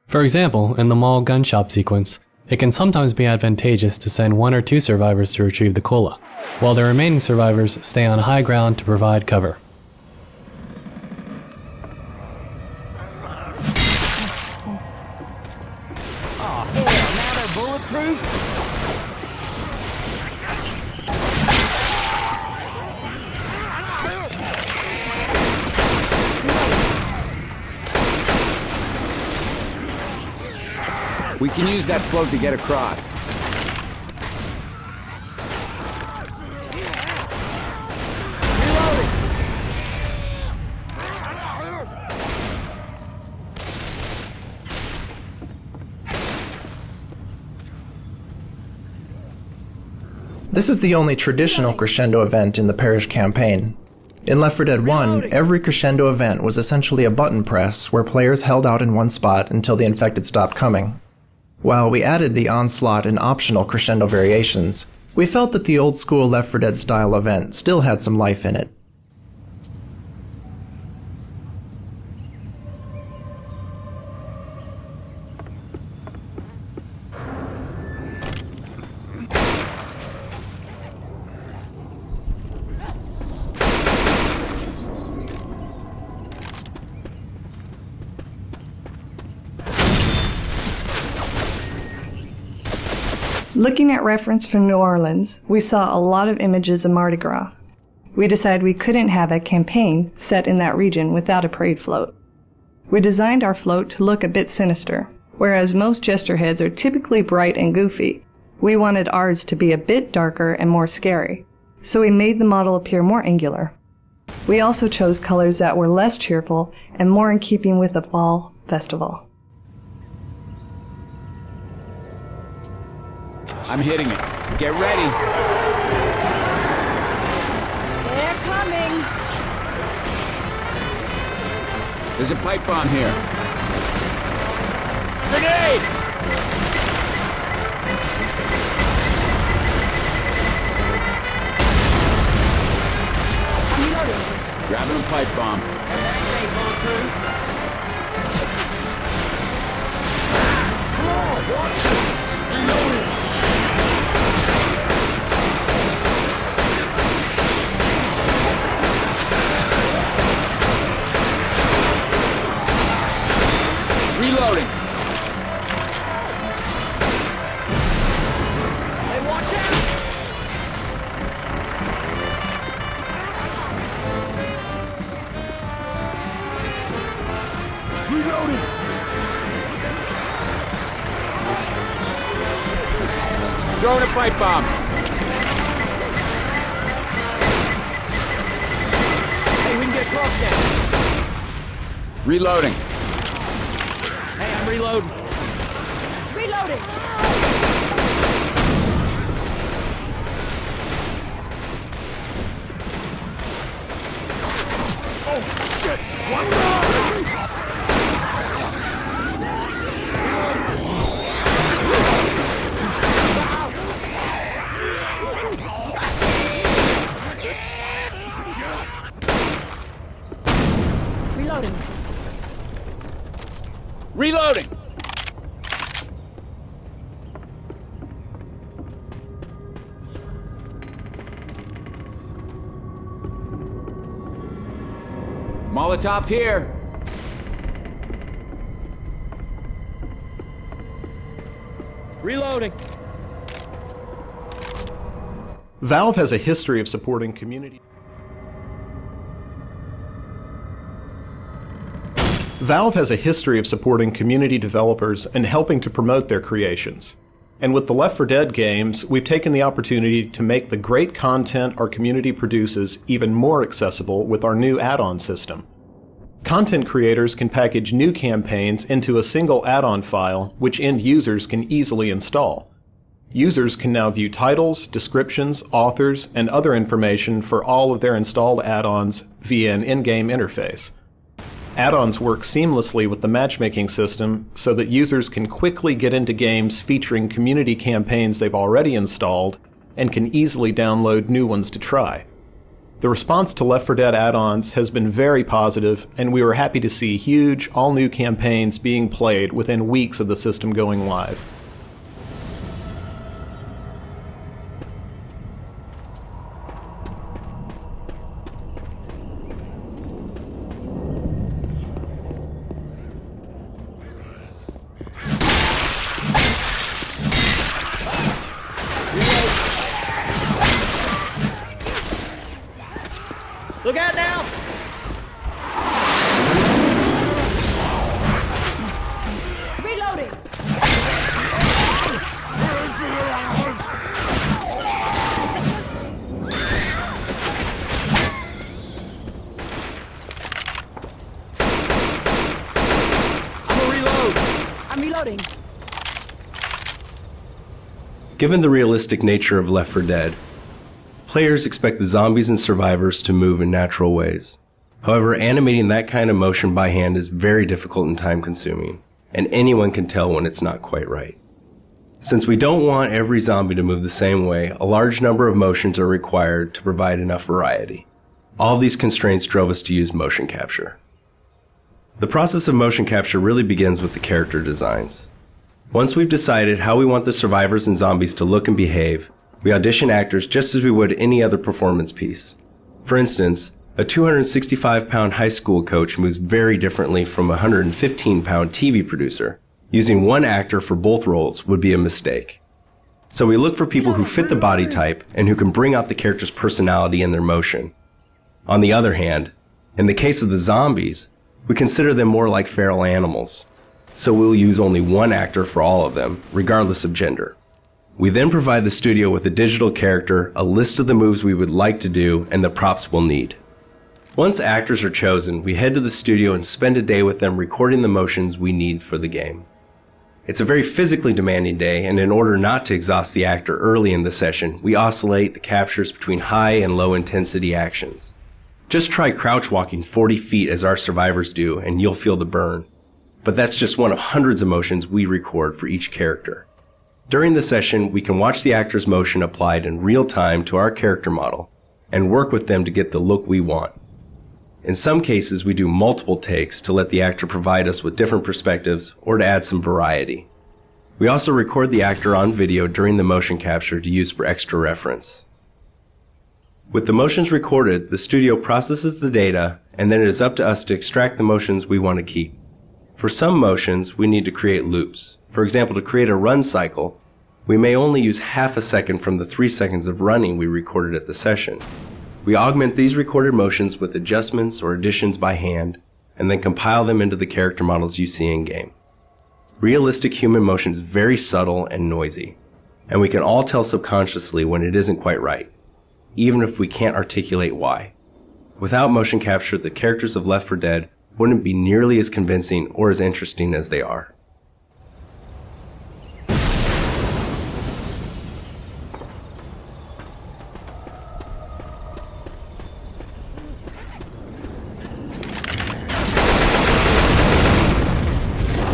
For example, in the mall gun shop sequence, it can sometimes be advantageous to send 1 or 2 survivors to retrieve the cola, while the remaining survivors stay on high ground to provide cover. Oh, hell, now they're bulletproof? We can use that float to get across. This is the only traditional Crescendo event in the Parish campaign. In Left 4 Dead 1, every Crescendo event was essentially a button press where players held out in one spot until the infected stopped coming. While we added the Onslaught and optional Crescendo variations, we felt that the old school Left 4 Dead style event still had some life in it. Looking at reference from New Orleans, we saw a lot of images of Mardi Gras. We decided we couldn't have a campaign set in that region without a parade float. We designed our float to look a bit sinister. Whereas most jester heads are typically bright and goofy, we wanted ours to be a bit darker and more scary, so we made the model appear more angular. We also chose colors that were less cheerful and more in keeping with the fall festival. I'm hitting it. Get ready. They're coming. There's a pipe bomb here. Grenade! Grabbing a pipe bomb. Reloading. Hey, watch out! Reloading. Throwing a pipe bomb. Hey, we can get across now. Reloading. Hey, I'm reloading. Reloading. Reloading! Molotov here. Reloading. Valve has a history of supporting community. Valve has a history of supporting community developers and helping to promote their creations. And with the Left 4 Dead games, we've taken the opportunity to make the great content our community produces even more accessible with our new add-on system. Content creators can package new campaigns into a single add-on file, which end users can easily install. Users can now view titles, descriptions, authors, and other information for all of their installed add-ons via an in-game interface. Add-ons work seamlessly with the matchmaking system so that users can quickly get into games featuring community campaigns they've already installed and can easily download new ones to try. The response to Left 4 Dead add-ons has been very positive, and we were happy to see huge, all-new campaigns being played within weeks of the system going live. Look out now! Reloading! I'm reloading. Given the realistic nature of Left 4 Dead, players expect the zombies and survivors to move in natural ways. However, animating that kind of motion by hand is very difficult and time-consuming, and anyone can tell when it's not quite right. Since we don't want every zombie to move the same way, a large number of motions are required to provide enough variety. All of these constraints drove us to use motion capture. The process of motion capture really begins with the character designs. Once we've decided how we want the survivors and zombies to look and behave, we audition actors just as we would any other performance piece. For instance, a 265-pound high school coach moves very differently from a 115-pound TV producer. Using one actor for both roles would be a mistake. So we look for people who fit the body type and who can bring out the character's personality and their motion. On the other hand, in the case of the zombies, we consider them more like feral animals. So we'll use only one actor for all of them, regardless of gender. We then provide the studio with a digital character, a list of the moves we would like to do, and the props we'll need. Once actors are chosen, we head to the studio and spend a day with them recording the motions we need for the game. It's a very physically demanding day, and in order not to exhaust the actor early in the session, we oscillate the captures between high and low intensity actions. Just try crouch walking 40 feet as our survivors do, and you'll feel the burn. But that's just one of hundreds of motions we record for each character. During the session, we can watch the actor's motion applied in real time to our character model and work with them to get the look we want. In some cases, we do multiple takes to let the actor provide us with different perspectives or to add some variety. We also record the actor on video during the motion capture to use for extra reference. With the motions recorded, the studio processes the data, and then it is up to us to extract the motions we want to keep. For some motions, we need to create loops. For example, to create a run cycle, we may only use half a second from the 3 seconds of running we recorded at the session. We augment these recorded motions with adjustments or additions by hand, and then compile them into the character models you see in-game. Realistic human motion is very subtle and noisy, and we can all tell subconsciously when it isn't quite right, even if we can't articulate why. Without motion capture, the characters of Left 4 Dead wouldn't be nearly as convincing or as interesting as they are.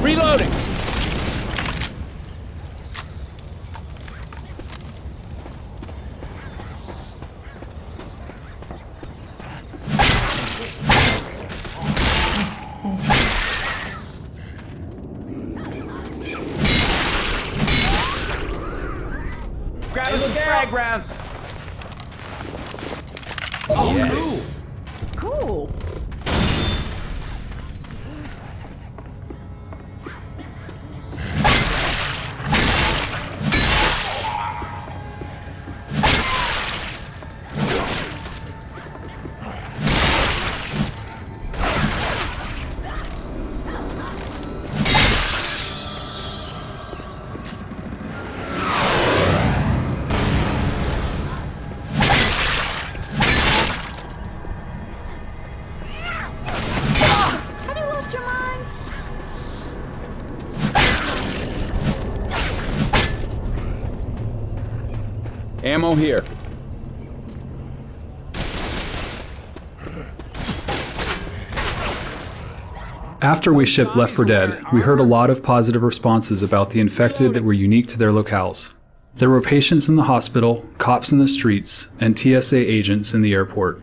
Reloading! Hey, look frag rounds. Oh, Yes. cool. Have you lost your mind? Ammo here. After we shipped Left 4 Dead, we heard a lot of positive responses about the infected that were unique to their locales. There were patients in the hospital, cops in the streets, and TSA agents in the airport.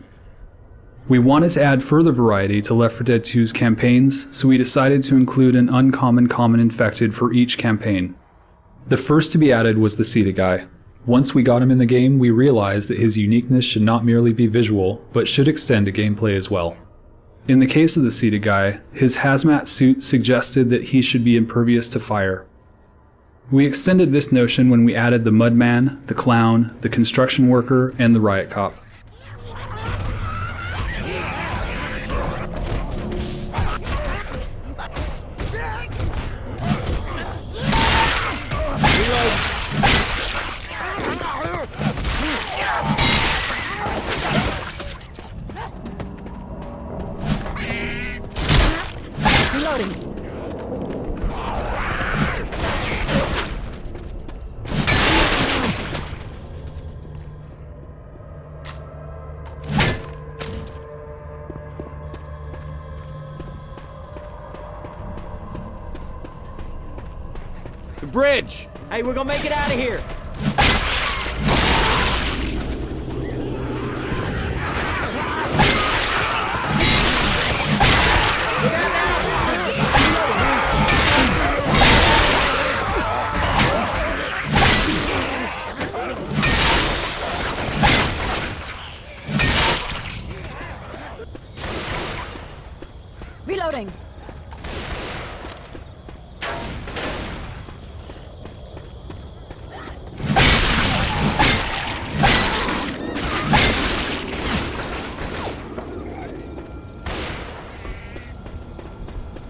We wanted to add further variety to Left 4 Dead 2's campaigns, so we decided to include an uncommon common infected for each campaign. The first to be added was the Ceta guy. Once we got him in the game, we realized that his uniqueness should not merely be visual, but should extend to gameplay as well. In the case of the Ceta guy, his hazmat suit suggested that he should be impervious to fire. We extended this notion when we added the Mudman, the Clown, the Construction Worker, and the Riot Cop. The bridge! Hey, we're gonna make it out of here. Reloading.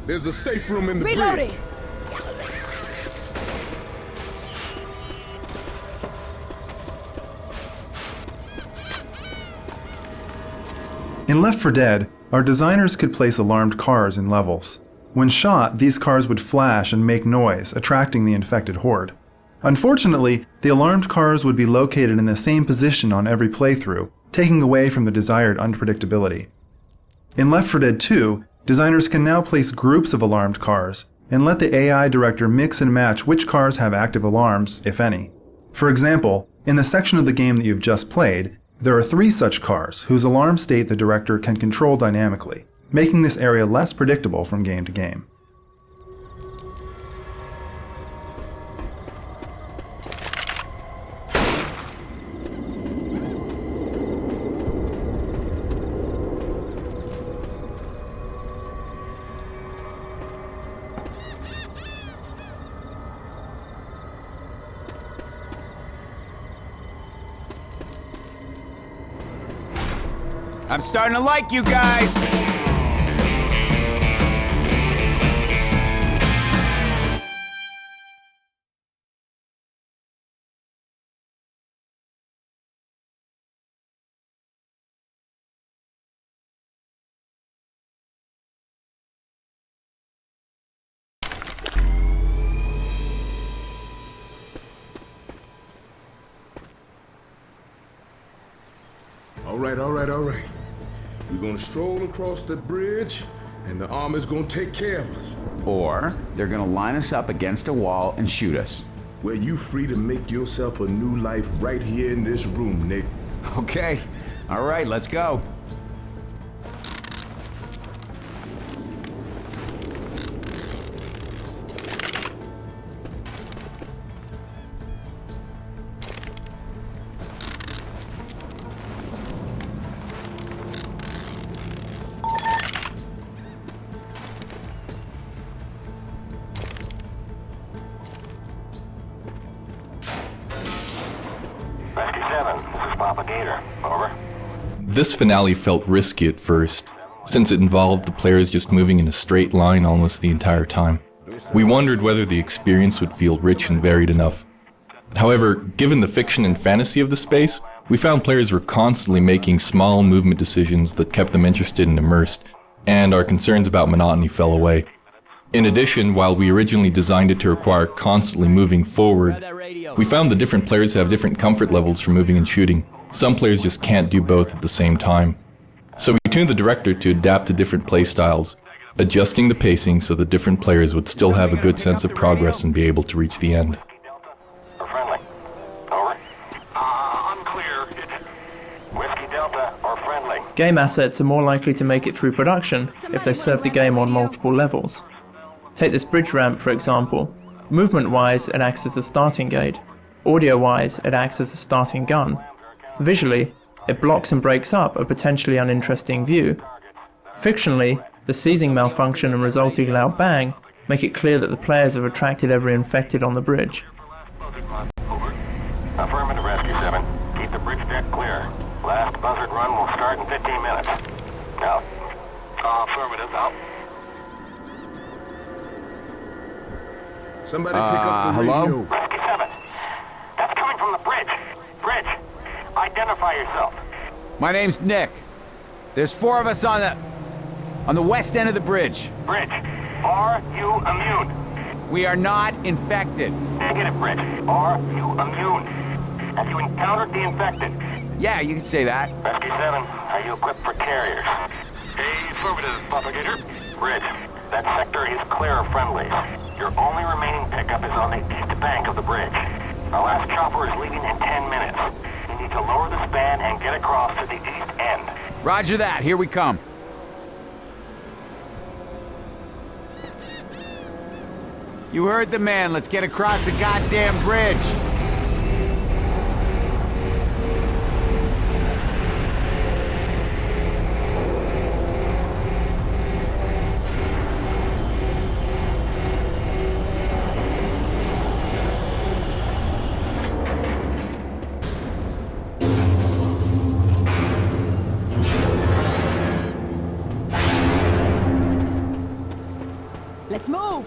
There's a safe room in the Reloading. bridge. In Left 4 Dead, our designers could place alarmed cars in levels. When shot, these cars would flash and make noise, attracting the infected horde. Unfortunately, the alarmed cars would be located in the same position on every playthrough, taking away from the desired unpredictability. In Left 4 Dead 2, designers can now place groups of alarmed cars and let the AI director mix and match which cars have active alarms, if any. For example, in the section of the game that you've just played, there are 3 such cars whose alarm state the director can control dynamically, making this area less predictable from game to game. I'm starting to like you guys! All right. We're gonna stroll across the bridge, and the army's gonna take care of us. Or they're gonna line us up against a wall and shoot us. Well, you free to make yourself a new life right here in this room, Nick. Okay. All right, let's go. Rescue 7, this is Papa Gator. Over. This finale felt risky at first, since it involved the players just moving in a straight line almost the entire time. We wondered whether the experience would feel rich and varied enough. However, given the fiction and fantasy of the space, we found players were constantly making small movement decisions that kept them interested and immersed, and our concerns about monotony fell away. In addition, while we originally designed it to require constantly moving forward, we found that different players have different comfort levels for moving and shooting. Some players just can't do both at the same time. So we tuned the director to adapt to different play styles, adjusting the pacing so that different players would still have a good sense of progress and be able to reach the end. Friendly. Over. Unclear. Whiskey Delta or friendly. Game assets are more likely to make it through production if they serve the game on multiple levels. Take this bridge ramp for example. Movement-wise, it acts as the starting gate. Audio-wise, it acts as the starting gun. Visually, it blocks and breaks up a potentially uninteresting view. Fictionally, the seizing malfunction and resulting loud bang make it clear that the players have attracted every infected on the bridge. Over. Affirmative, Rescue 7. Keep the bridge deck clear. Last buzzard run will start in 15 minutes. Out. Affirmative, out. Somebody pick up the hello? radio. Rescue 7. That's coming from the bridge. Bridge. Identify yourself. My name's Nick. There's 4 of us on the west end of the bridge. Bridge. Are you immune? We are not infected. Negative, Bridge. Are you immune? Have you encountered the infected? Yeah, you can say that. Rescue 7, are you equipped for carriers? Affirmative, Propagator. Bridge. That sector is clear of friendlies. Your only remaining pickup is on the east bank of the bridge. Our last chopper is leaving in 10 minutes. You need to lower the span and get across to the east end. Roger that. Here we come. You heard the man. Let's get across the goddamn bridge. Let's move!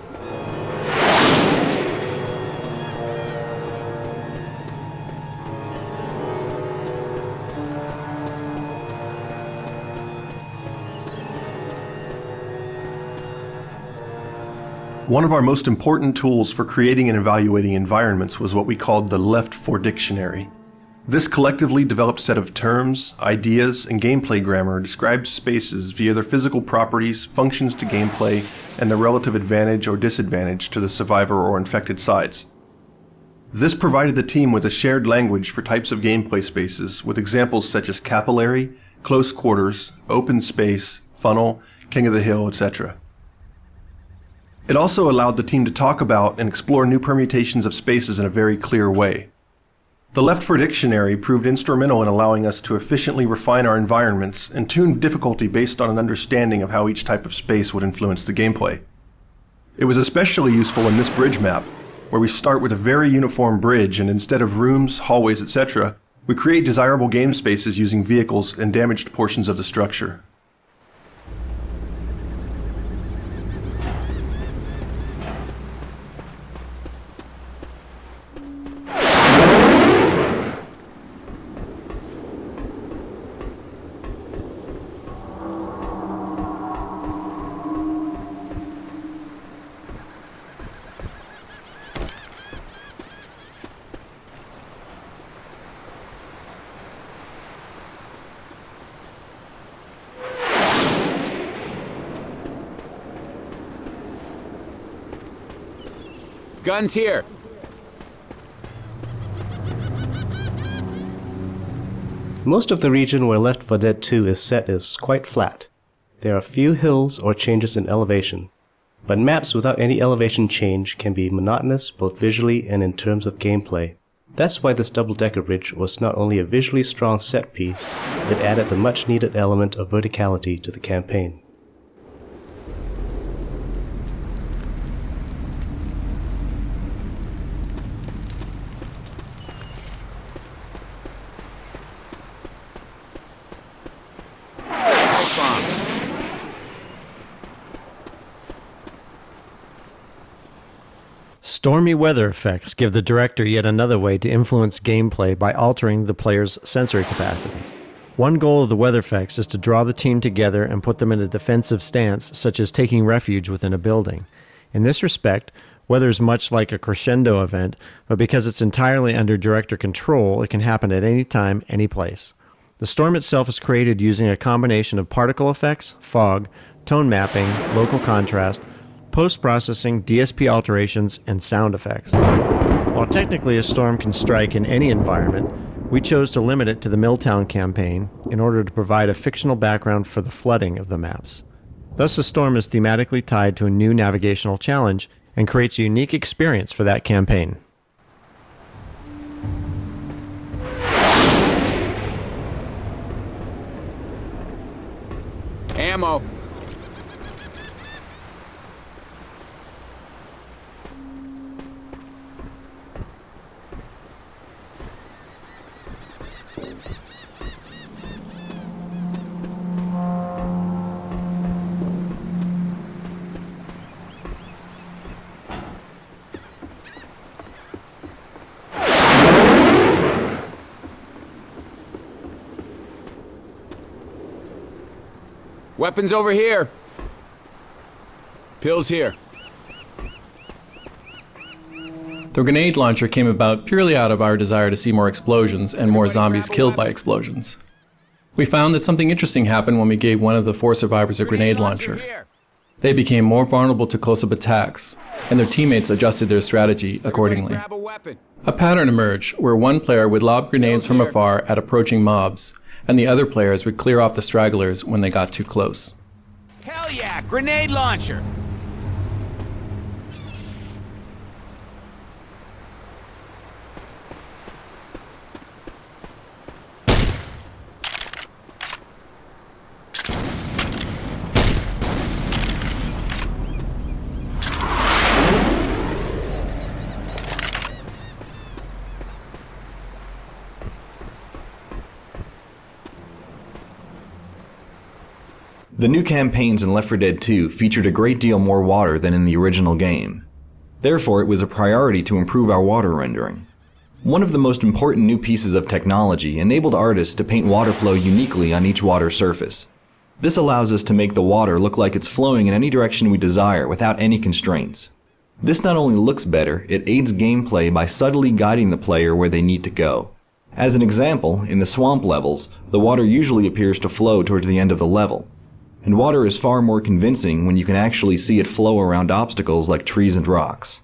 One of our most important tools for creating and evaluating environments was what we called the L4D2 Dictionary. This collectively developed set of terms, ideas, and gameplay grammar describes spaces via their physical properties, functions to gameplay, and the relative advantage or disadvantage to the survivor or infected sides. This provided the team with a shared language for types of gameplay spaces with examples such as capillary, close quarters, open space, funnel, king of the hill, etc. It also allowed the team to talk about and explore new permutations of spaces in a very clear way. The L4D2 Dictionary proved instrumental in allowing us to efficiently refine our environments and tune difficulty based on an understanding of how each type of space would influence the gameplay. It was especially useful in this bridge map, where we start with a very uniform bridge and instead of rooms, hallways, etc., we create desirable game spaces using vehicles and damaged portions of the structure. Guns here. Most of the region where L4D2 2 is set is quite flat. There are few hills or changes in elevation, but maps without any elevation change can be monotonous both visually and in terms of gameplay. That's why this double-decker bridge was not only a visually strong set piece, it added the much-needed element of verticality to the campaign. Stormy weather effects give the director yet another way to influence gameplay by altering the player's sensory capacity. One goal of the weather effects is to draw the team together and put them in a defensive stance, such as taking refuge within a building. In this respect, weather is much like a Crescendo event, but because it's entirely under director control, it can happen at any time, any place. The storm itself is created using a combination of particle effects, fog, tone mapping, local contrast, post-processing, DSP alterations, and sound effects. While technically a storm can strike in any environment, we chose to limit it to the Milltown campaign in order to provide a fictional background for the flooding of the maps. Thus, the storm is thematically tied to a new navigational challenge and creates a unique experience for that campaign. Ammo. Weapons over here. Pills here. The grenade launcher came about purely out of our desire to see more explosions and more zombies killed by explosions. We found that something interesting happened when we gave one of the 4 survivors a grenade launcher. They became more vulnerable to close-up attacks, and their teammates adjusted their strategy accordingly. A pattern emerged where one player would lob grenades from afar at approaching mobs, and the other players would clear off the stragglers when they got too close. Hell yeah, grenade launcher! The new campaigns in Left 4 Dead 2 featured a great deal more water than in the original game. Therefore, it was a priority to improve our water rendering. One of the most important new pieces of technology enabled artists to paint water flow uniquely on each water surface. This allows us to make the water look like it's flowing in any direction we desire without any constraints. This not only looks better, it aids gameplay by subtly guiding the player where they need to go. As an example, in the swamp levels, the water usually appears to flow towards the end of the level. And water is far more convincing when you can actually see it flow around obstacles like trees and rocks.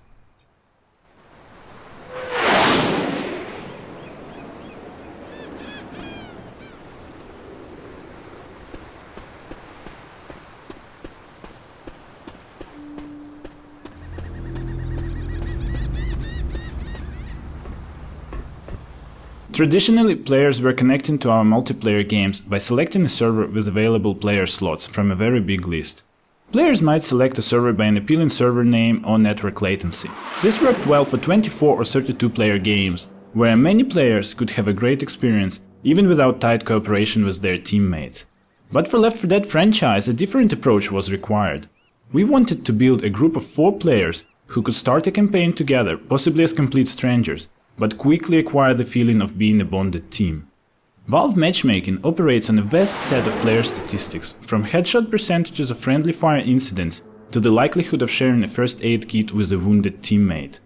Traditionally, players were connecting to our multiplayer games by selecting a server with available player slots from a very big list. Players might select a server by an appealing server name or network latency. This worked well for 24 or 32 player games, where many players could have a great experience even without tight cooperation with their teammates. But for Left 4 Dead franchise, a different approach was required. We wanted to build a group of 4 players who could start a campaign together, possibly as complete strangers, but quickly acquire the feeling of being a bonded team. Valve Matchmaking operates on a vast set of player statistics, from headshot percentages of friendly fire incidents to the likelihood of sharing a first aid kit with a wounded teammate.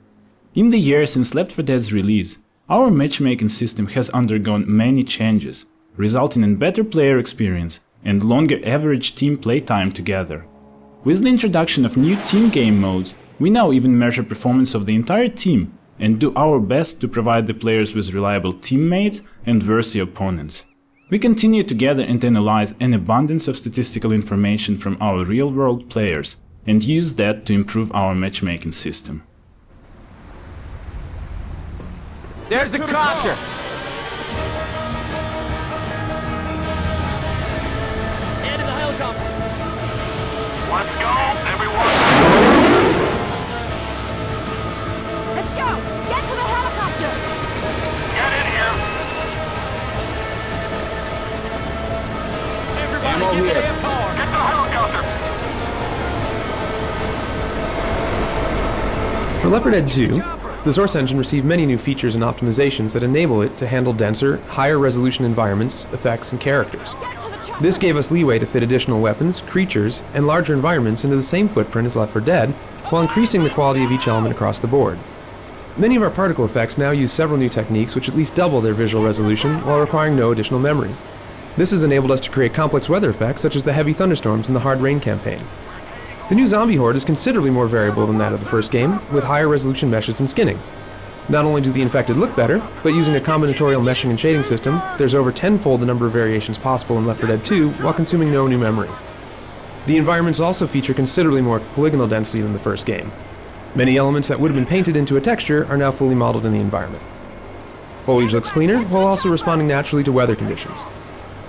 In the year since Left 4 Dead's release, our matchmaking system has undergone many changes, resulting in better player experience and longer average team playtime together. With the introduction of new team game modes, we now even measure performance of the entire team and do our best to provide the players with reliable teammates and worthy opponents. We continue to gather and analyze an abundance of statistical information from our real-world players and use that to improve our matchmaking system. There's the copter! And in the helicopter! Let's go, everyone! Let's go! Get to the helicopter! Get in here! Everybody Ammo get the here. damn car! Get the helicopter! For Left 4 Dead 2, the Source engine received many new features and optimizations that enable it to handle denser, higher resolution environments, effects, and characters. This gave us leeway to fit additional weapons, creatures, and larger environments into the same footprint as Left 4 Dead, while increasing the quality of each element across the board. Many of our particle effects now use several new techniques which at least double their visual resolution while requiring no additional memory. This has enabled us to create complex weather effects such as the heavy thunderstorms in the Hard Rain campaign. The new zombie horde is considerably more variable than that of the first game, with higher resolution meshes and skinning. Not only do the infected look better, but using a combinatorial meshing and shading system, there's over tenfold the number of variations possible in Left 4 Dead 2 while consuming no new memory. The environments also feature considerably more polygonal density than the first game. Many elements that would have been painted into a texture are now fully modeled in the environment. Foliage looks cleaner, while also responding naturally to weather conditions.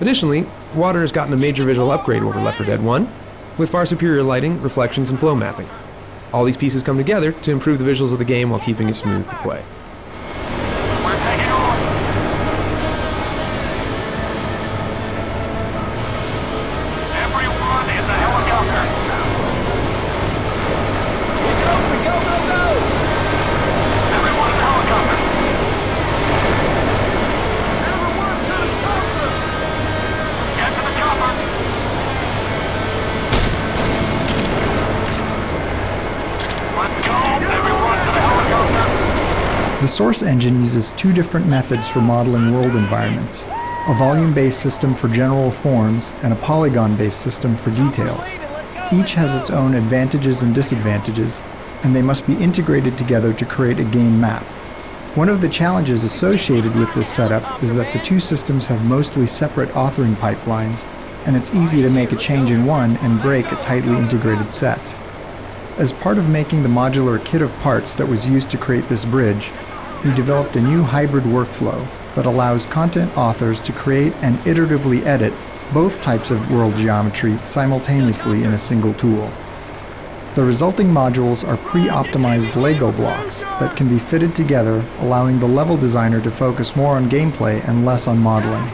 Additionally, water has gotten a major visual upgrade over Left 4 Dead 1, with far superior lighting, reflections, and flow mapping. All these pieces come together to improve the visuals of the game while keeping it smooth to play. The Source engine uses two different methods for modeling world environments, a volume-based system for general forms and a polygon-based system for details. Each has its own advantages and disadvantages, and they must be integrated together to create a game map. One of the challenges associated with this setup is that the two systems have mostly separate authoring pipelines, and it's easy to make a change in one and break a tightly integrated set. As part of making the modular kit of parts that was used to create this bridge, we developed a new hybrid workflow that allows content authors to create and iteratively edit both types of world geometry simultaneously in a single tool. The resulting modules are pre-optimized Lego blocks that can be fitted together, allowing the level designer to focus more on gameplay and less on modeling.